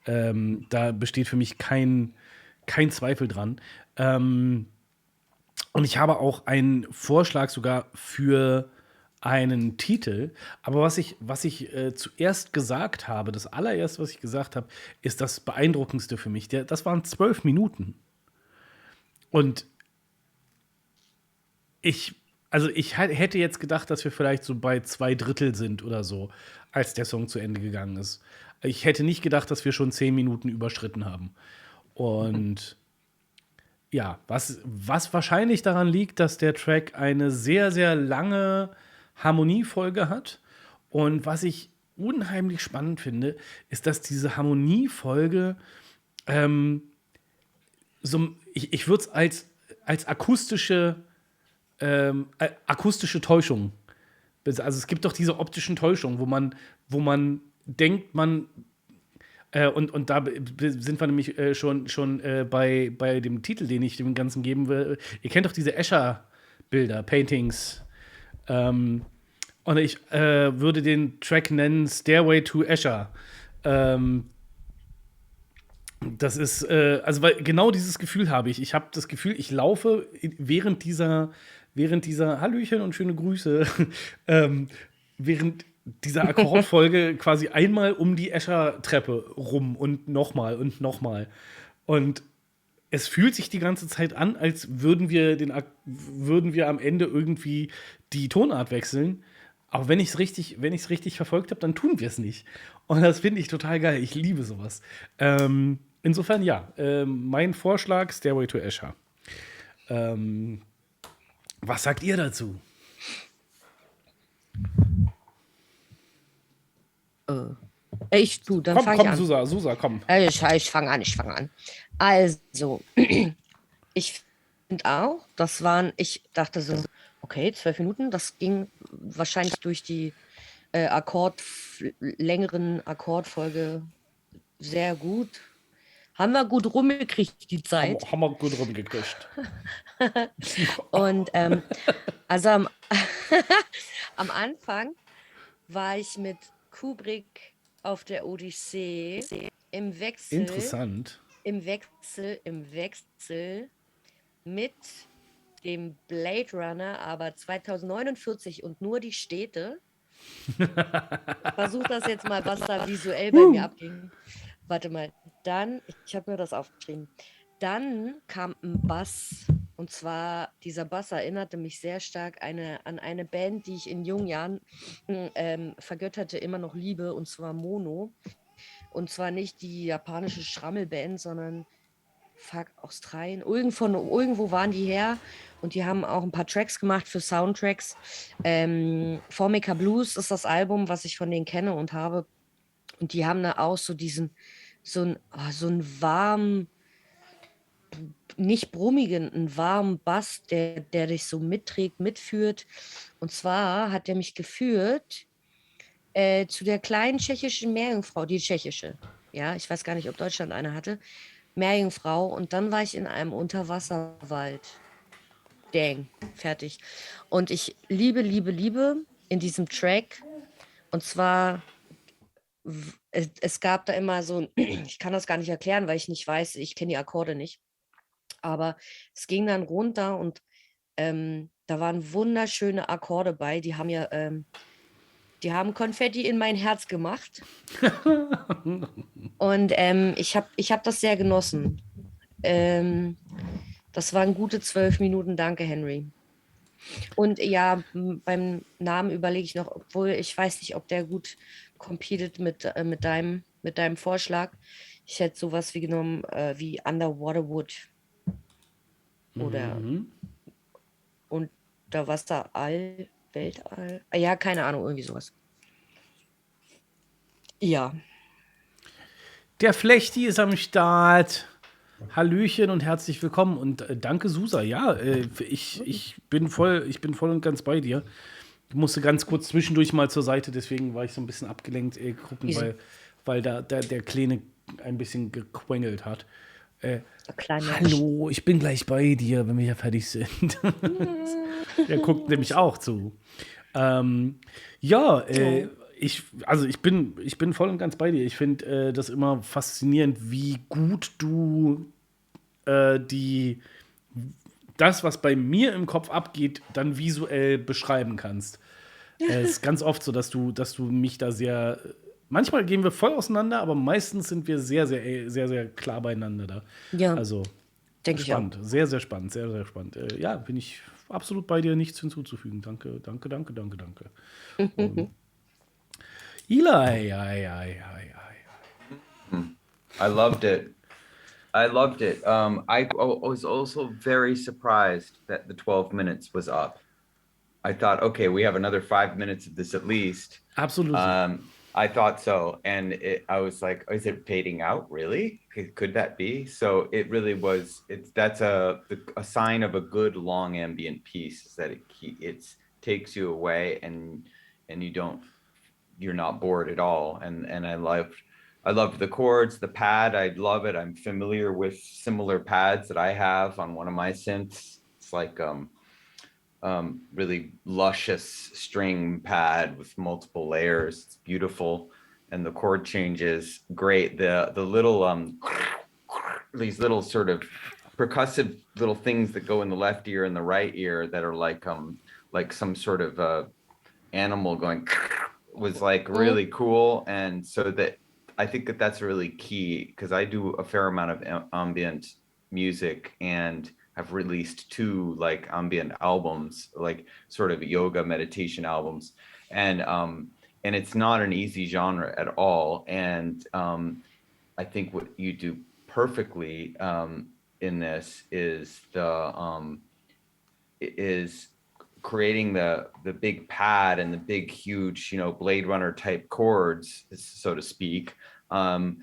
Da besteht für mich kein Zweifel dran. Und ich habe auch einen Vorschlag sogar für einen Titel. Aber was ich zuerst gesagt habe, das allererste, was ich gesagt habe, ist das Beeindruckendste für mich. Das waren 12 Minuten. Und ich hätte jetzt gedacht, dass wir vielleicht so bei 2/3 sind oder so, als der Song zu Ende gegangen ist. Ich hätte nicht gedacht, dass wir schon 10 Minuten überschritten haben. Und ja, was wahrscheinlich daran liegt, dass der Track eine sehr, sehr lange Harmoniefolge hat. Und was ich unheimlich spannend finde, ist, dass diese Harmoniefolge ich würde es als akustische Täuschung. Also es gibt doch diese optischen Täuschungen, wo man denkt, und da sind wir nämlich schon bei dem Titel, den ich dem Ganzen geben will. Ihr kennt doch diese Escher-Bilder, Paintings. Und ich würde den Track nennen Stairway to Escher. Das ist, weil genau dieses Gefühl habe ich. Ich habe das Gefühl, ich laufe während dieser Hallöchen und schöne Grüße, während dieser Akkordfolge quasi einmal um die Escher-Treppe rum und nochmal und nochmal. Und es fühlt sich die ganze Zeit an, als würden wir am Ende irgendwie die Tonart wechseln. Aber wenn ich es richtig verfolgt habe, dann tun wir es nicht. Und das finde ich total geil. Ich liebe sowas. Insofern ja, mein Vorschlag, Stairway to Escher. Was sagt ihr dazu? Dann fange ich an. Susa, komm. Ich fange an. Also, ich finde auch, ich dachte so, okay, 12 Minuten, das ging wahrscheinlich durch die längeren Akkordfolge sehr gut. Haben wir gut rumgekriegt, die Zeit. Haben wir gut rumgekriegt. Und also am Anfang war ich mit Kubrick auf der Odyssee im Wechsel. Interessant. Im Wechsel mit dem Blade Runner, aber 2049 und nur die Städte. Versuch das jetzt mal, was da visuell bei mir abging. Warte mal, ich habe mir das aufgeschrieben. Dann kam ein Bass Und zwar, dieser Bass erinnerte mich sehr stark an eine Band, die ich in jungen Jahren vergötterte, immer noch liebe, und zwar Mono. Und zwar nicht die japanische Schrammelband, sondern Australien. Irgendwo waren die her und die haben auch ein paar Tracks gemacht für Soundtracks. Formica Blues ist das Album, was ich von denen kenne und habe. Und die haben da auch so so einen warmen, nicht brummigen, einen warmen Bass, der dich so mitträgt, mitführt. Und zwar hat der mich geführt zu der kleinen tschechischen Meerjungfrau, die tschechische. Ja, ich weiß gar nicht, ob Deutschland eine hatte. Meerjungfrau. Und dann war ich in einem Unterwasserwald. Dang, fertig. Und ich liebe, liebe, liebe in diesem Track. Und zwar, es gab da immer so ein, ich kann das gar nicht erklären, weil ich nicht weiß, ich kenne die Akkorde nicht. Aber es ging dann runter und da waren wunderschöne Akkorde bei. Die haben Konfetti in mein Herz gemacht. Und ich hab das sehr genossen. Das waren gute 12 Minuten. Danke, Henry. Und ja, beim Namen überlege ich noch, obwohl ich weiß nicht, ob der gut competet mit deinem Vorschlag. Ich hätte sowas wie genommen wie Underwater Wood oder Unterwasserall, Weltall. Ja, keine Ahnung, irgendwie sowas. Ja. Der Flechti ist am Start. Hallöchen und herzlich willkommen und danke, Susa. Ja, ich bin voll und ganz bei dir. Ich musste ganz kurz zwischendurch mal zur Seite, deswegen war ich so ein bisschen abgelenkt gucken, weil da der Kleine ein bisschen gequengelt hat. Hallo, ich bin gleich bei dir, wenn wir hier fertig sind. Der guckt nämlich auch zu. Ich bin voll und ganz bei dir. Ich finde das immer faszinierend, wie gut du das, was bei mir im Kopf abgeht, dann visuell beschreiben kannst. Es ist ganz oft so, dass du mich da sehr. Manchmal gehen wir voll auseinander, aber meistens sind wir sehr, sehr, sehr, sehr klar beieinander da. Ja, also denke ich auch. spannend, sehr, sehr spannend, sehr, sehr spannend. Ja, bin ich absolut bei dir, nichts hinzuzufügen. Danke. Und Eli, I loved it. I was also very surprised that the 12 minutes was up. I thought, okay, we have another 5 minutes of this at least. Absolutely. I thought so. And I was like, is it fading out? Really? Could that be? So it really was. That's a sign of a good long ambient piece, is that it takes you away and you're not bored at all. And I loved the chords, the pad. I love it. I'm familiar with similar pads that I have on one of my synths. It's like really luscious string pad with multiple layers. It's beautiful, and the chord changes great. The little these little sort of percussive little things that go in the left ear and the right ear that are like some sort of animal going was like really cool. And so that I think that's really key, because I do a fair amount of ambient music and have released 2 like ambient albums, like sort of yoga meditation albums, and it's not an easy genre at all. And I think what you do perfectly in this is creating the big pad and the big huge Blade Runner type chords, so to speak, and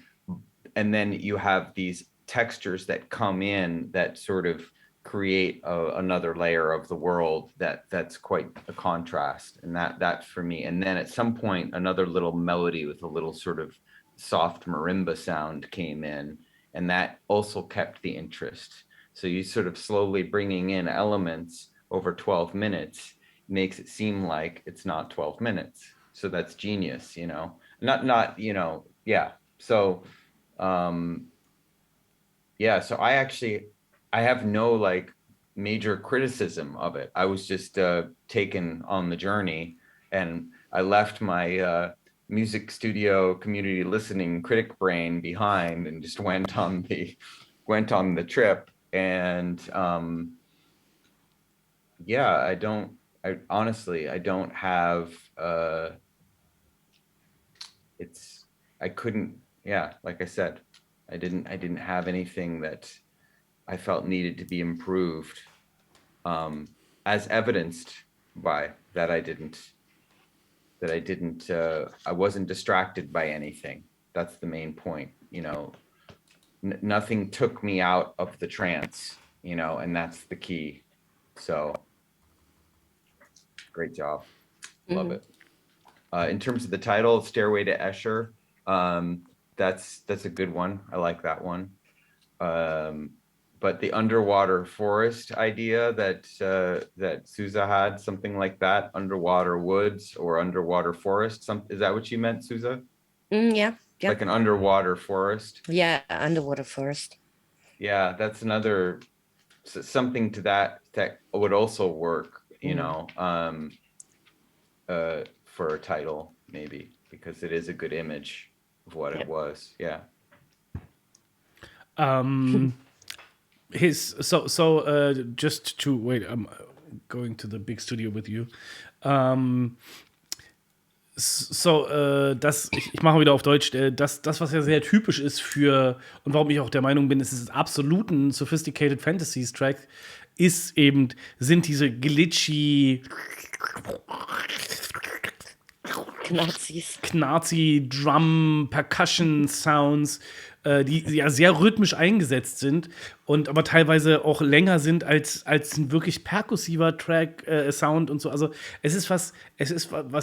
then you have these textures that come in that sort of create another layer of the world that's quite a contrast. And that for me, and then at some point another little melody with a little sort of soft marimba sound came in, and that also kept the interest. So you sort of slowly bringing in elements over 12 minutes makes it seem like it's not 12 minutes. So that's genius, not yeah. So so I have no like major criticism of it. I was just taken on the journey, and I left my music studio community listening critic brain behind and just went on the trip. And yeah, I honestly, I don't have, I couldn't, yeah, like I said, I didn't have anything that I felt needed to be improved, as evidenced by that I wasn't distracted by anything. That's the main point, nothing took me out of the trance, and that's the key. So great job. Love it. In terms of the title, Stairway to Escher, that's a good one. I like that one. But the underwater forest idea that Sousa had, something like that, underwater woods or underwater forest. Is that what you meant, Sousa? Yeah. Like an underwater forest? Yeah, underwater forest. Yeah, that's another something to that would also work, for a title, maybe, because it is a good image of what it was. Yeah. Just to wait, I'm going to the big studio with you. Ich mache wieder auf Deutsch, das, was ja sehr typisch ist für, und warum ich auch der Meinung bin, es ist absolut ein Sophisticated Fantasies Track, sind diese glitchy Knarzi, Drum, Percussion Sounds, die ja sehr rhythmisch eingesetzt sind und aber teilweise auch länger sind als ein wirklich perkussiver Track, Sound und so. Also es ist was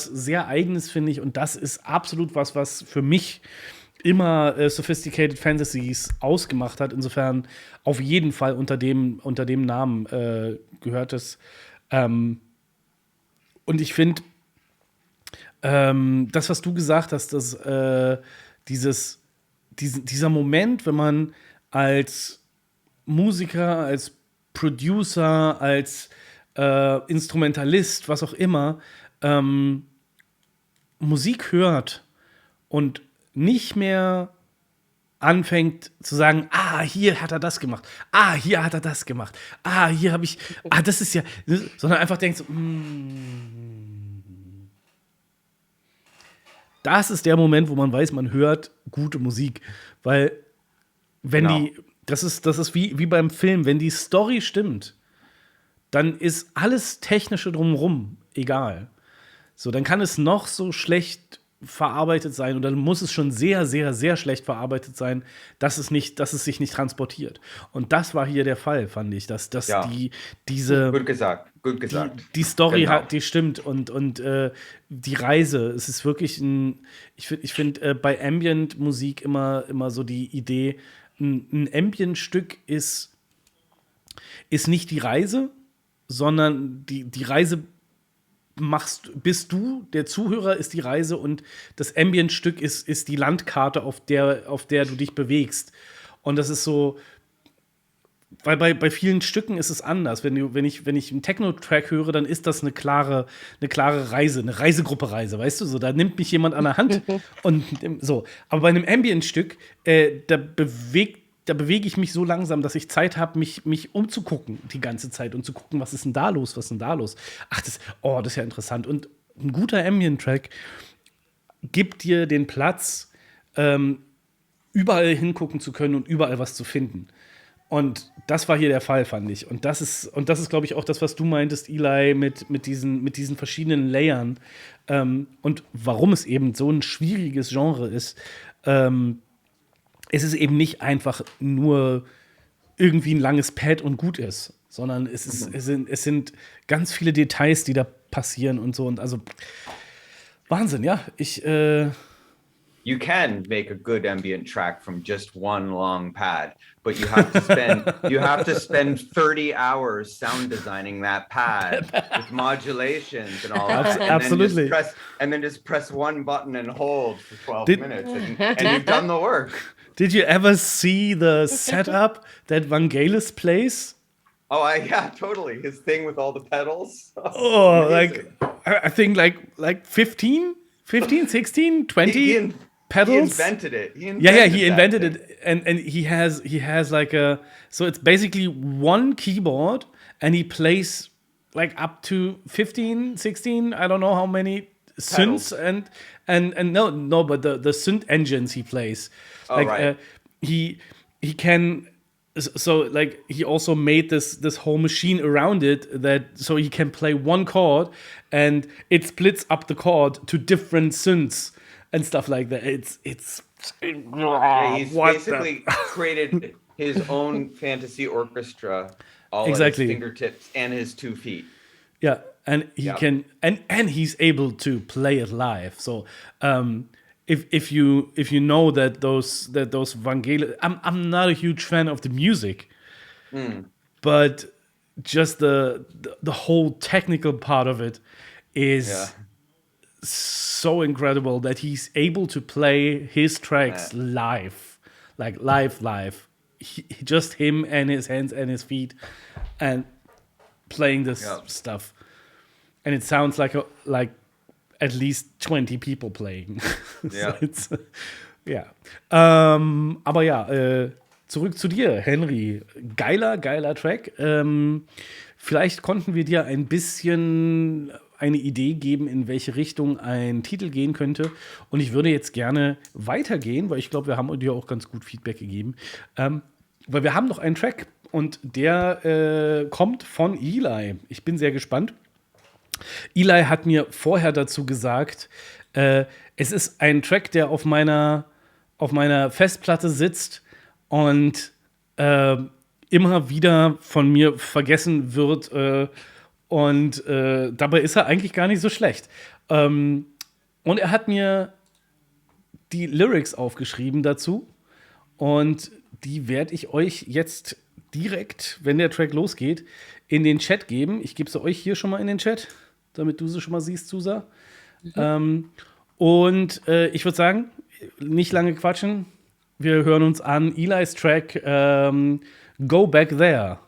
sehr Eigenes, finde ich, und das ist absolut was für mich immer Sophisticated Fantasies ausgemacht hat. Insofern auf jeden Fall unter dem Namen gehört es. Und ich finde, das, was du gesagt hast, dass dieser Moment, wenn man als Musiker, als Producer, als Instrumentalist, was auch immer, Musik hört und nicht mehr anfängt zu sagen, hier hat er das gemacht, hier hat er das gemacht, hier habe ich, das ist ja, sondern einfach denkt so, das ist der Moment, wo man weiß, man hört gute Musik. Weil, das ist wie beim Film, wenn die Story stimmt, dann ist alles Technische drumherum egal. So, dann kann es noch so schlecht verarbeitet sein und dann muss es schon sehr, sehr, sehr schlecht verarbeitet sein, dass es sich nicht transportiert. Und das war hier der Fall, fand ich, dass diese gut gesagt. Die Story die stimmt und die Reise, es ist wirklich ich finde bei Ambient-Musik immer so die Idee, ein Ambient-Stück ist nicht die Reise, sondern die Reise bist du, der Zuhörer ist die Reise und das Ambient-Stück ist die Landkarte, auf der du dich bewegst. Und das ist so, weil bei vielen Stücken ist es anders. Wenn ich einen Techno-Track höre, dann ist das eine klare Reise, eine Reisegruppe-Reise, weißt du? So, da nimmt mich jemand an der Hand und so. Aber bei einem Ambient-Stück, da bewege ich mich so langsam, dass ich Zeit habe, mich umzugucken die ganze Zeit und zu gucken, was ist denn da los, Ach, das ist ja interessant. Und ein guter Ambient-Track gibt dir den Platz, überall hingucken zu können und überall was zu finden. Und das war hier der Fall, fand ich. Und das ist, glaube ich, auch das, was du meintest, Eli, mit diesen verschiedenen Layern. Und warum es eben so ein schwieriges Genre ist. Es ist eben nicht einfach nur irgendwie ein langes Pad und gut ist, sondern es sind ganz viele Details, die da passieren und so. Und also Wahnsinn, ja. You can make a good ambient track from just one long pad, but you have to spend 30 hours sound designing that pad with modulations and all that. Absolutely. And then just press one button and hold for 12 minutes, and you've done the work. Did you ever see the setup that Vangelis plays? Oh, yeah, totally. His thing with all the pedals. Oh, amazing. I think like 15, 16, 20 pedals. He invented it. He invented it. And he has like so it's basically one keyboard and he plays like up to 15, 16, I don't know how many synths Pedals. and no, but the synth engines he plays. Oh, Like right. he can, so like he also made this whole machine around it that so he can play one chord and it splits up the chord to different synths and stuff like that. It's Yeah, he's what basically created his own fantasy orchestra all at Exactly. his fingertips and his 2 feet. Yeah, and he Yeah. can and he's able to play it live. So if you know that those Vangeli, I'm not a huge fan of the music, but just the whole technical part of it is Yeah. so incredible that he's able to play his tracks live, like live. Just him and his hands and his feet, and playing this Yeah. stuff, and it sounds like at least 20 people playing. So Ja. ja. Aber ja, zurück zu dir, Henry. Geiler Track. Vielleicht konnten wir dir ein bisschen eine Idee geben, in welche Richtung ein Titel gehen könnte. Und ich würde jetzt gerne weitergehen, weil ich glaube, wir haben dir auch ganz gut Feedback gegeben. Weil wir haben noch einen Track und der kommt von Eli. Ich bin sehr gespannt. Eli hat mir vorher dazu gesagt, es ist ein Track, der auf meiner Festplatte sitzt und immer wieder von mir vergessen wird. Und dabei ist er eigentlich gar nicht so schlecht. Und er hat mir die Lyrics aufgeschrieben dazu. Und die werde ich euch jetzt direkt, wenn der Track losgeht, in den Chat geben. Ich gebe sie euch hier schon mal in den Chat, damit du sie schon mal siehst, Susa. Und ich würde sagen, nicht lange quatschen. Wir hören uns an Eli's Track Go Back There.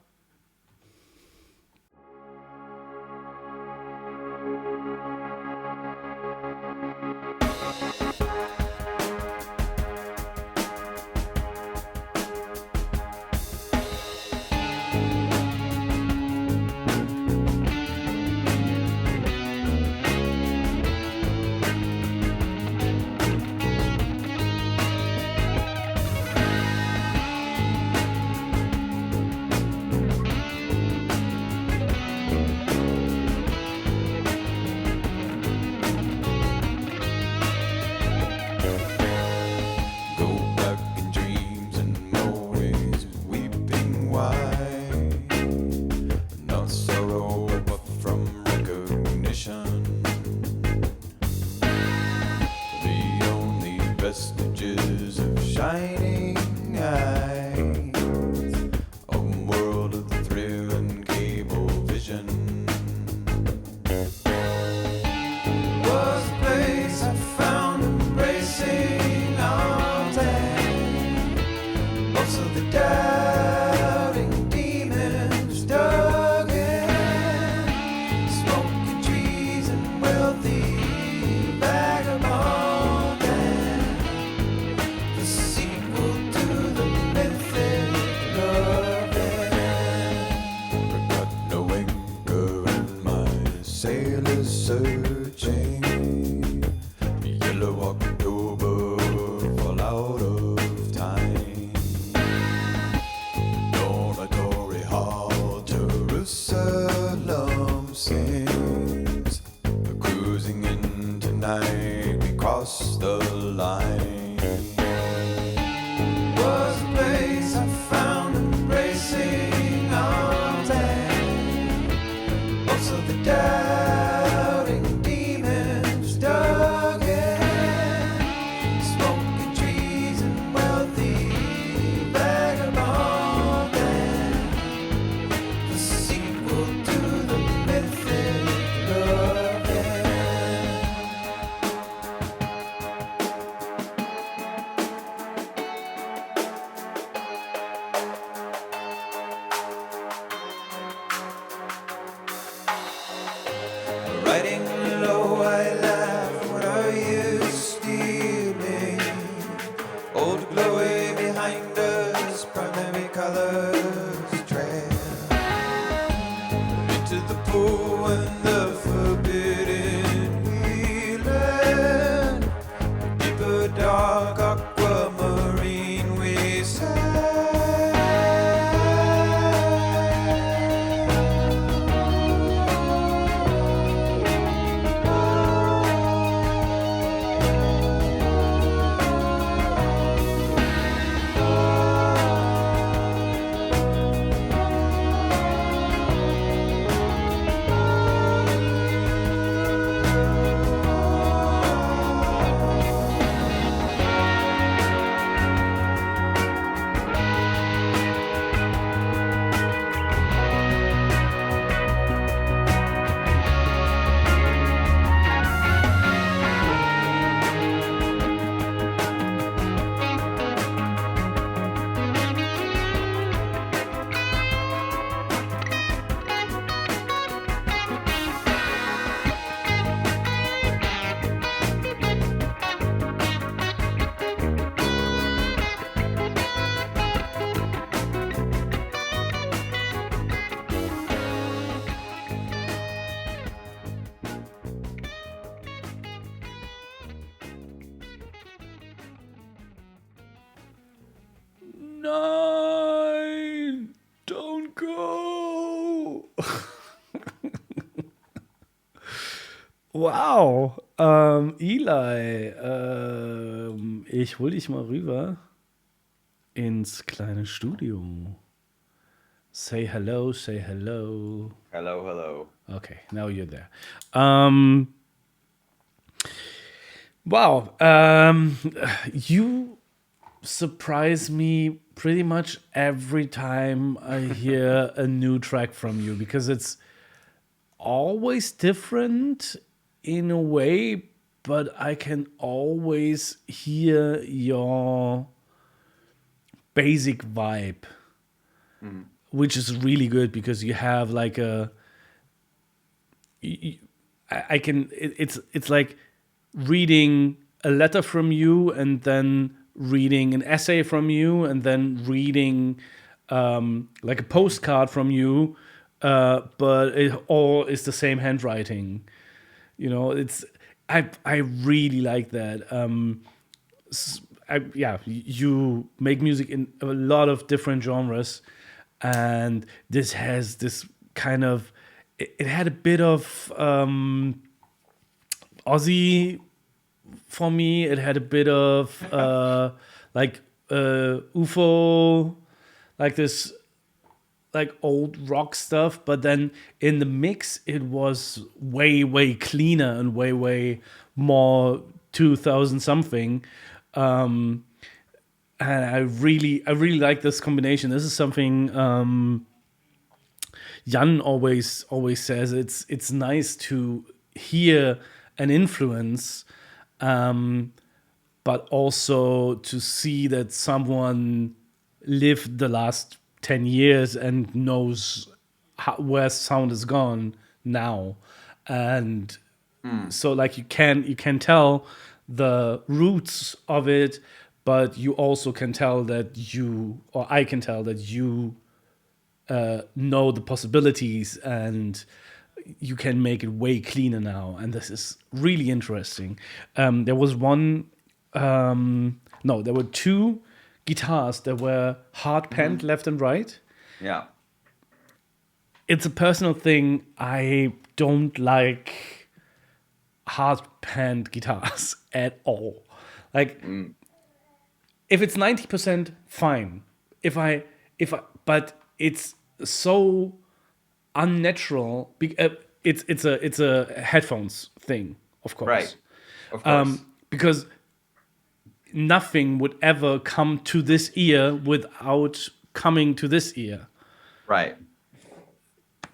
Wow. Eli, ich hol dich mal rüber ins kleine Studio. Say hello, say hello. Hello, hello. Okay, now you're there. Wow. You surprise me pretty much every time I hear a new track from you because it's always different in a way, but I can always hear your basic vibe, which is really good because you have like I can it's like reading a letter from you and then reading an essay from you and then reading like a postcard from you, but it all is the same handwriting. You know, it's I really like that. Yeah, you make music in a lot of different genres, and this has this kind of it had a bit of Aussie for me. It had a bit of like UFO, like this like old rock stuff, but then in the mix it was way cleaner and way more 2000 something. And I really like this combination. This is something Jan always says. It's nice to hear an influence, but also to see that someone lived the last 10 years and knows where sound is gone now. And so like you can tell the roots of it, but you also can tell that I can tell that you know the possibilities and you can make it way cleaner now. And this is really interesting. There was there were two guitars that were hard panned left and right. Yeah. It's a personal thing. I don't like hard panned guitars at all. Like, if it's 90%, fine. But it's so unnatural. It's a headphones thing, of course. Right. Of course. Because nothing would ever come to this ear without coming to this ear. Right.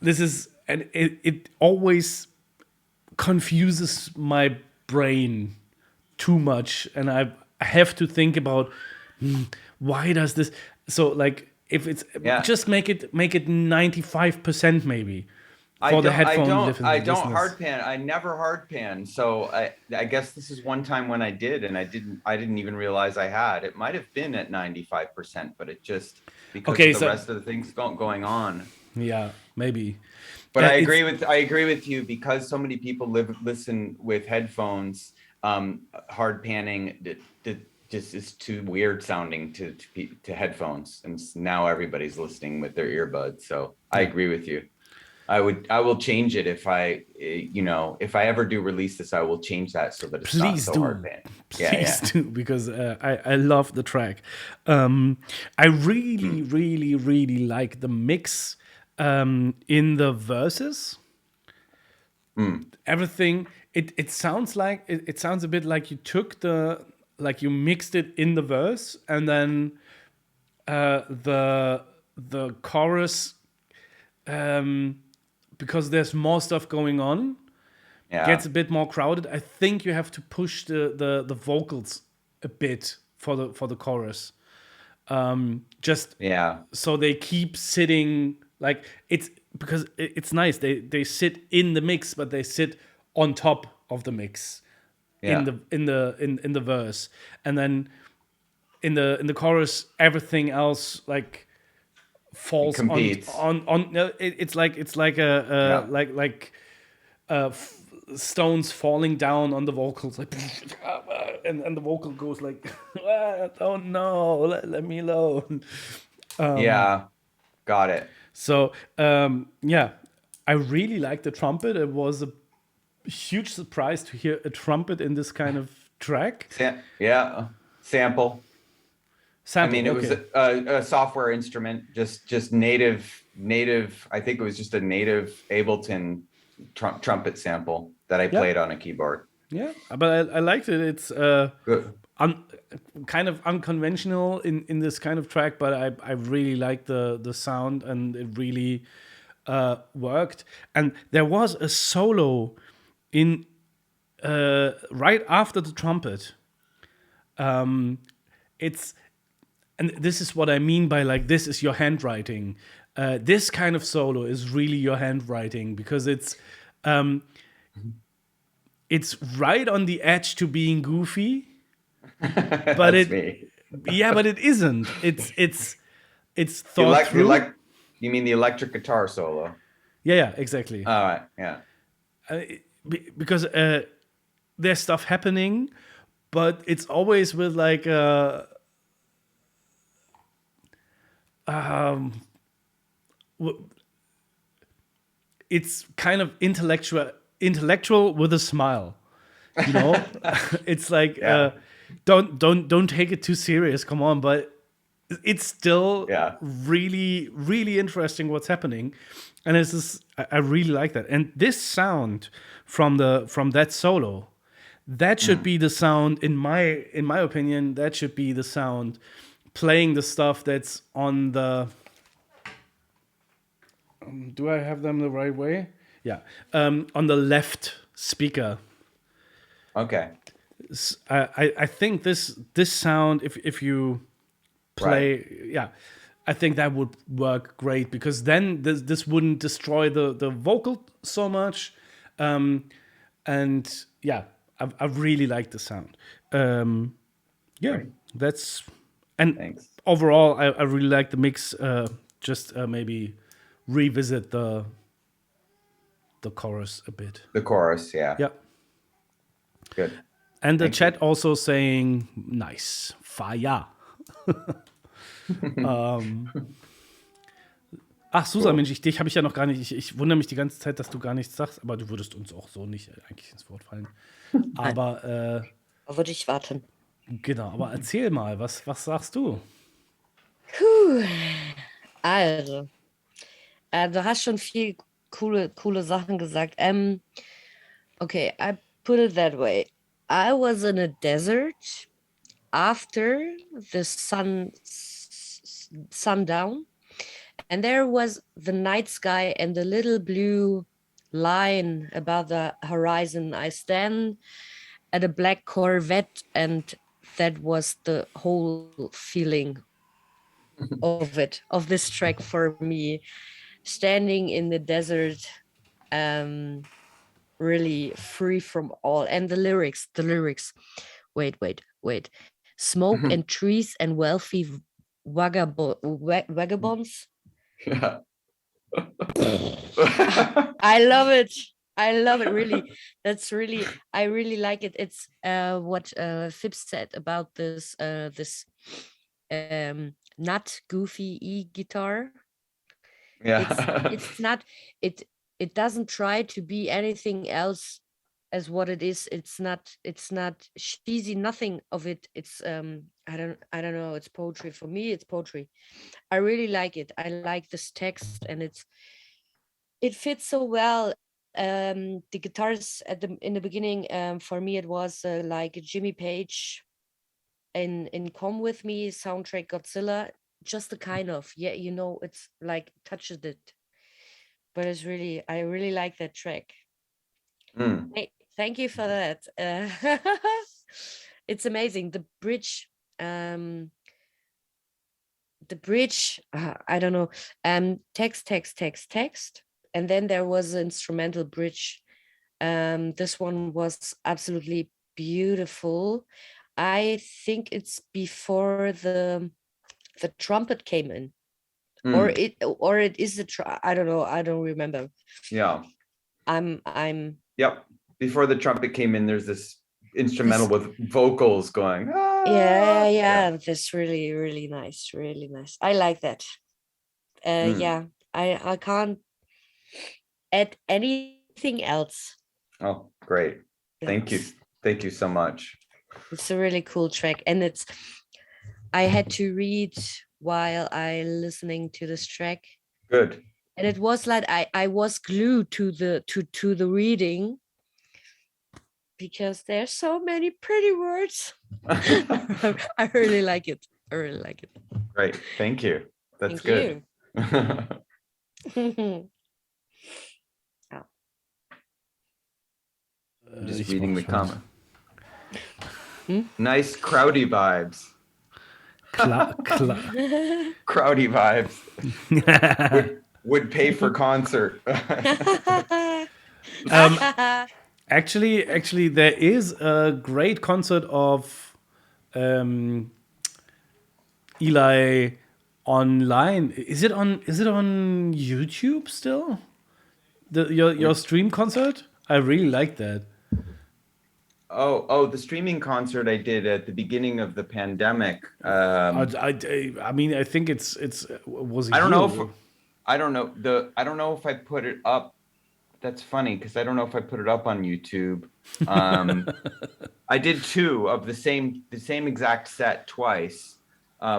And it always confuses my brain too much, and I have to think about why does this. So like, if it's just make it 95% maybe for the headphone. I don't hard pan. I never hard pan. So I guess this is one time when I did, and I didn't even realize I had. It might have been at 95%, but it just because of the rest of the things going on. Yeah, maybe. But I agree with you, because so many people listen with headphones. Hard panning just is too weird sounding to headphones, and now everybody's listening with their earbuds. So I agree with you. I will change it if I ever do release this. I will change that so that it's not so hard pan. Please do, because I love the track. I really like the mix in the verses. Everything it sounds like it sounds a bit like you took you mixed it in the verse, and then the chorus, because there's more stuff going on, gets a bit more crowded. I think you have to push the vocals a bit for the chorus, so they keep sitting, like, it's because it's nice. They sit in the mix, but they sit on top of the mix in the verse, and then in the chorus everything else like falls on it's like stones falling down on the vocals, like, and the vocal goes like, oh no, let me alone. Got it. So I really like the trumpet. It was huge surprise to hear a trumpet in this kind of track. Sample. I mean, it was a software instrument, just native. I think it was just a native Ableton trumpet sample that I played on a keyboard. Yeah, but I liked it. It's Good. kind of unconventional in this kind of track, but I really like the sound, and it really worked. And there was a solo in right after the trumpet. And this is what I mean by like, this is your handwriting. This kind of solo is really your handwriting, because it's right on the edge to being goofy, but That's me. but it isn't. It's thought through. You mean the electric guitar solo? Yeah, exactly. All right, yeah. Because there's stuff happening, but it's always with like it's kind of intellectual with a smile, you know. It's like don't take it too serious, come on, but it's still really, really interesting what's happening. And it's just, I really like that. And this sound from that solo, that should be the sound, in my opinion, that should be the sound playing the stuff that's on the do I have them the right way? Yeah. On the left speaker. Okay. I think this sound, if you play, I think that would work great, because then this wouldn't destroy the vocal so much. And yeah, I really like the sound. That's, and thanks. Overall, I really like the mix. Just maybe revisit the chorus a bit. The chorus, yeah. Yeah. Good. And the chat also saying nice, fire. Ach, Susan, Mensch, dich habe ich ja noch gar nicht. Ich wundere mich die ganze Zeit, dass du gar nichts sagst, aber du würdest uns auch so nicht eigentlich ins Wort fallen. Aber würde ich warten. Genau, aber erzähl mal, was sagst du? Also, du hast schon viel coole Sachen gesagt. Okay, I put it that way. I was in a desert after the sundown, and there was the night sky and the little blue line above the horizon. I stand at a black Corvette, and that was the whole feeling of this track for me. Standing in the desert, really free from all. And the lyrics, wait. Smoke and trees and wealthy vagabonds. Yeah. I love it, really. That's really, I really like it. It's what Phipps said about this not goofy e-guitar. It's not, it doesn't try to be anything else as what it is. It's not cheesy, nothing of it. It's I don't know, it's poetry. For me, it's poetry. I really like it. I like this text, and it fits so well. The guitars in the beginning, for me it was like Jimmy Page in Come With Me soundtrack Godzilla, just a kind of, it's like touches it, but it's really, I really like that track. Hey, thank you for that. It's amazing. The bridge, I don't know, text, and then there was an instrumental bridge. This one was absolutely beautiful. I think it's before the trumpet came in, or it is the I don't know. I don't remember. Yeah. I'm. Yep. Before the trumpet came in, there's this instrumental with vocals going. Ah! Yeah. That's really, really nice. Really nice. I like that. Yeah. I can't add anything else. Oh, great. Thank you. Yes. Thank you so much. It's a really cool track, and I had to read while I listening to this track, Good. and it was like I was glued to the reading because there's so many pretty words. I really like it. I really like it. Great. Thank you. That's Thank good. you. Oh. I'm just Ich reading mach the schon. comment. Nice crowdy vibes. Klar. Crowdy vibes. Would pay for concert. Actually, there is a great concert of Eli online. Is it on YouTube still? Your stream concert? I really like that. Oh, the streaming concert I did at the beginning of the pandemic. I mean, I think it's was a I don't year know ago. I don't know if I put it up. That's funny because I don't know if I put it up on YouTube. I did two of the same exact set twice,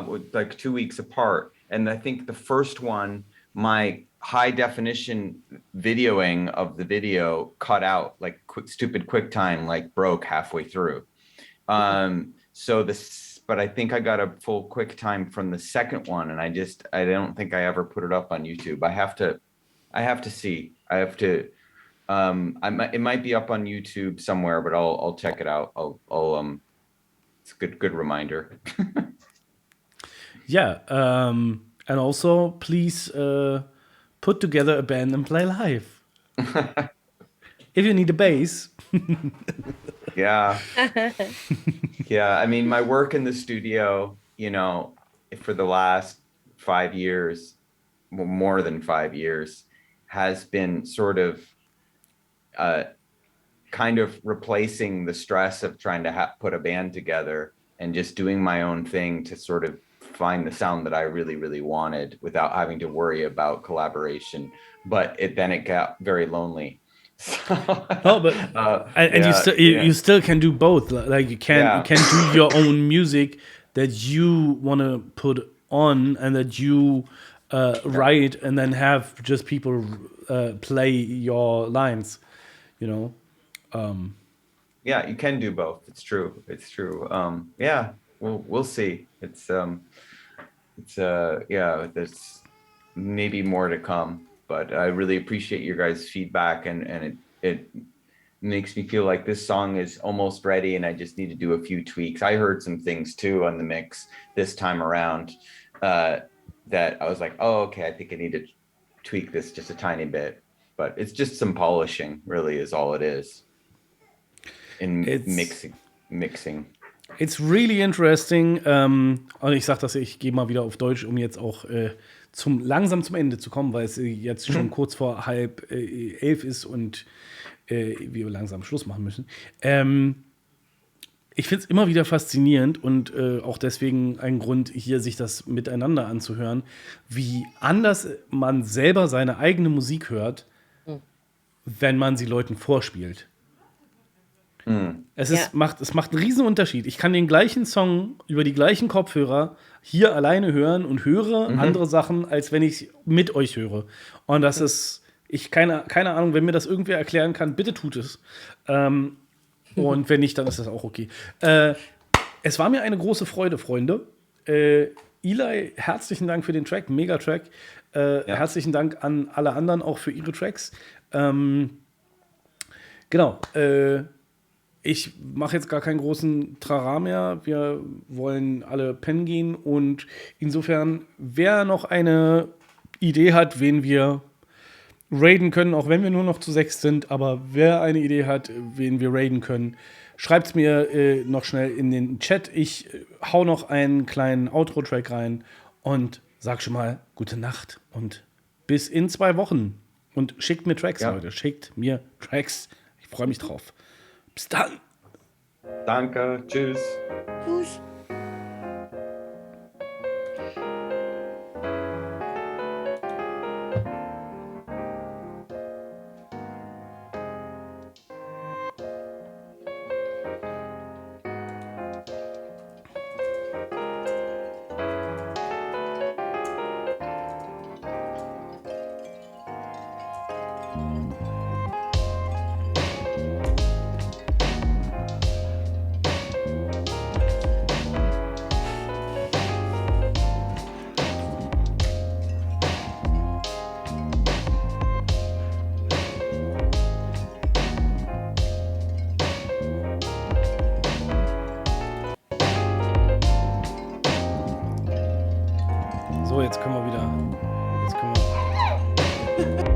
with like 2 weeks apart. And I think the first one, my high definition videoing of the video cut out, like stupid QuickTime, like broke halfway through. But I think I got a full QuickTime from the second one, and I don't think I ever put it up on YouTube. I have to see. It might be up on YouTube somewhere, but I'll check it out. It's a good reminder. Yeah, and also please put together a band and play live. If you need a bass. Yeah. Yeah. I mean, my work in the studio, for the last 5 years, more than 5 years, has been sort of kind of replacing the stress of trying to put a band together and just doing my own thing to sort of find the sound that I really, really wanted without having to worry about collaboration. But it got very lonely. No, but and you still can do both. Like you can do your own music that you want to put on and that you write, and then have just people play your lines. Yeah, you can do both. It's true. Yeah, we'll see. There's maybe more to come, but I really appreciate your guys' feedback, and it makes me feel like this song is almost ready, and I just need to do a few tweaks. I heard some things too on the mix this time around that I was like, oh, okay, I think I need to tweak this just a tiny bit, but it's just some polishing, really, is all it is. Mixing. It's really interesting. Und ich sage das, ich gehe mal wieder auf Deutsch, um jetzt auch langsam zum Ende zu kommen, weil es jetzt schon kurz vor 10:30 ist und wir langsam Schluss machen müssen. Ich finde es immer wieder faszinierend und auch deswegen ein Grund, hier sich das miteinander anzuhören, wie anders man selber seine eigene Musik hört, wenn man sie Leuten vorspielt. Es macht einen riesen Unterschied. Ich kann den gleichen Song über die gleichen Kopfhörer hier alleine hören und höre andere Sachen, als wenn ich mit euch höre. Und das ist, keine Ahnung, wenn mir das irgendwer erklären kann, bitte tut es. Und wenn nicht, dann ist das auch okay. Es war mir eine große Freude, Freunde. Eli, herzlichen Dank für den Track, Mega-Track. Herzlichen Dank an alle anderen auch für ihre Tracks. Genau. Ich mache jetzt gar keinen großen Trara mehr. Wir wollen alle pennen gehen. Und insofern, wer noch eine Idee hat, wen wir raiden können, auch wenn wir nur noch zu 6 sind, aber wer eine Idee hat, wen wir raiden können, schreibt es mir noch schnell in den Chat. Ich hau noch einen kleinen Outro-Track rein und sag schon mal gute Nacht und bis in 2 Wochen. Und schickt mir Tracks, Leute. Schickt mir Tracks. Ich freue mich drauf. Bis dann. Danke. Tschüss. Tschüss. So, jetzt können wir wieder. Jetzt können wir.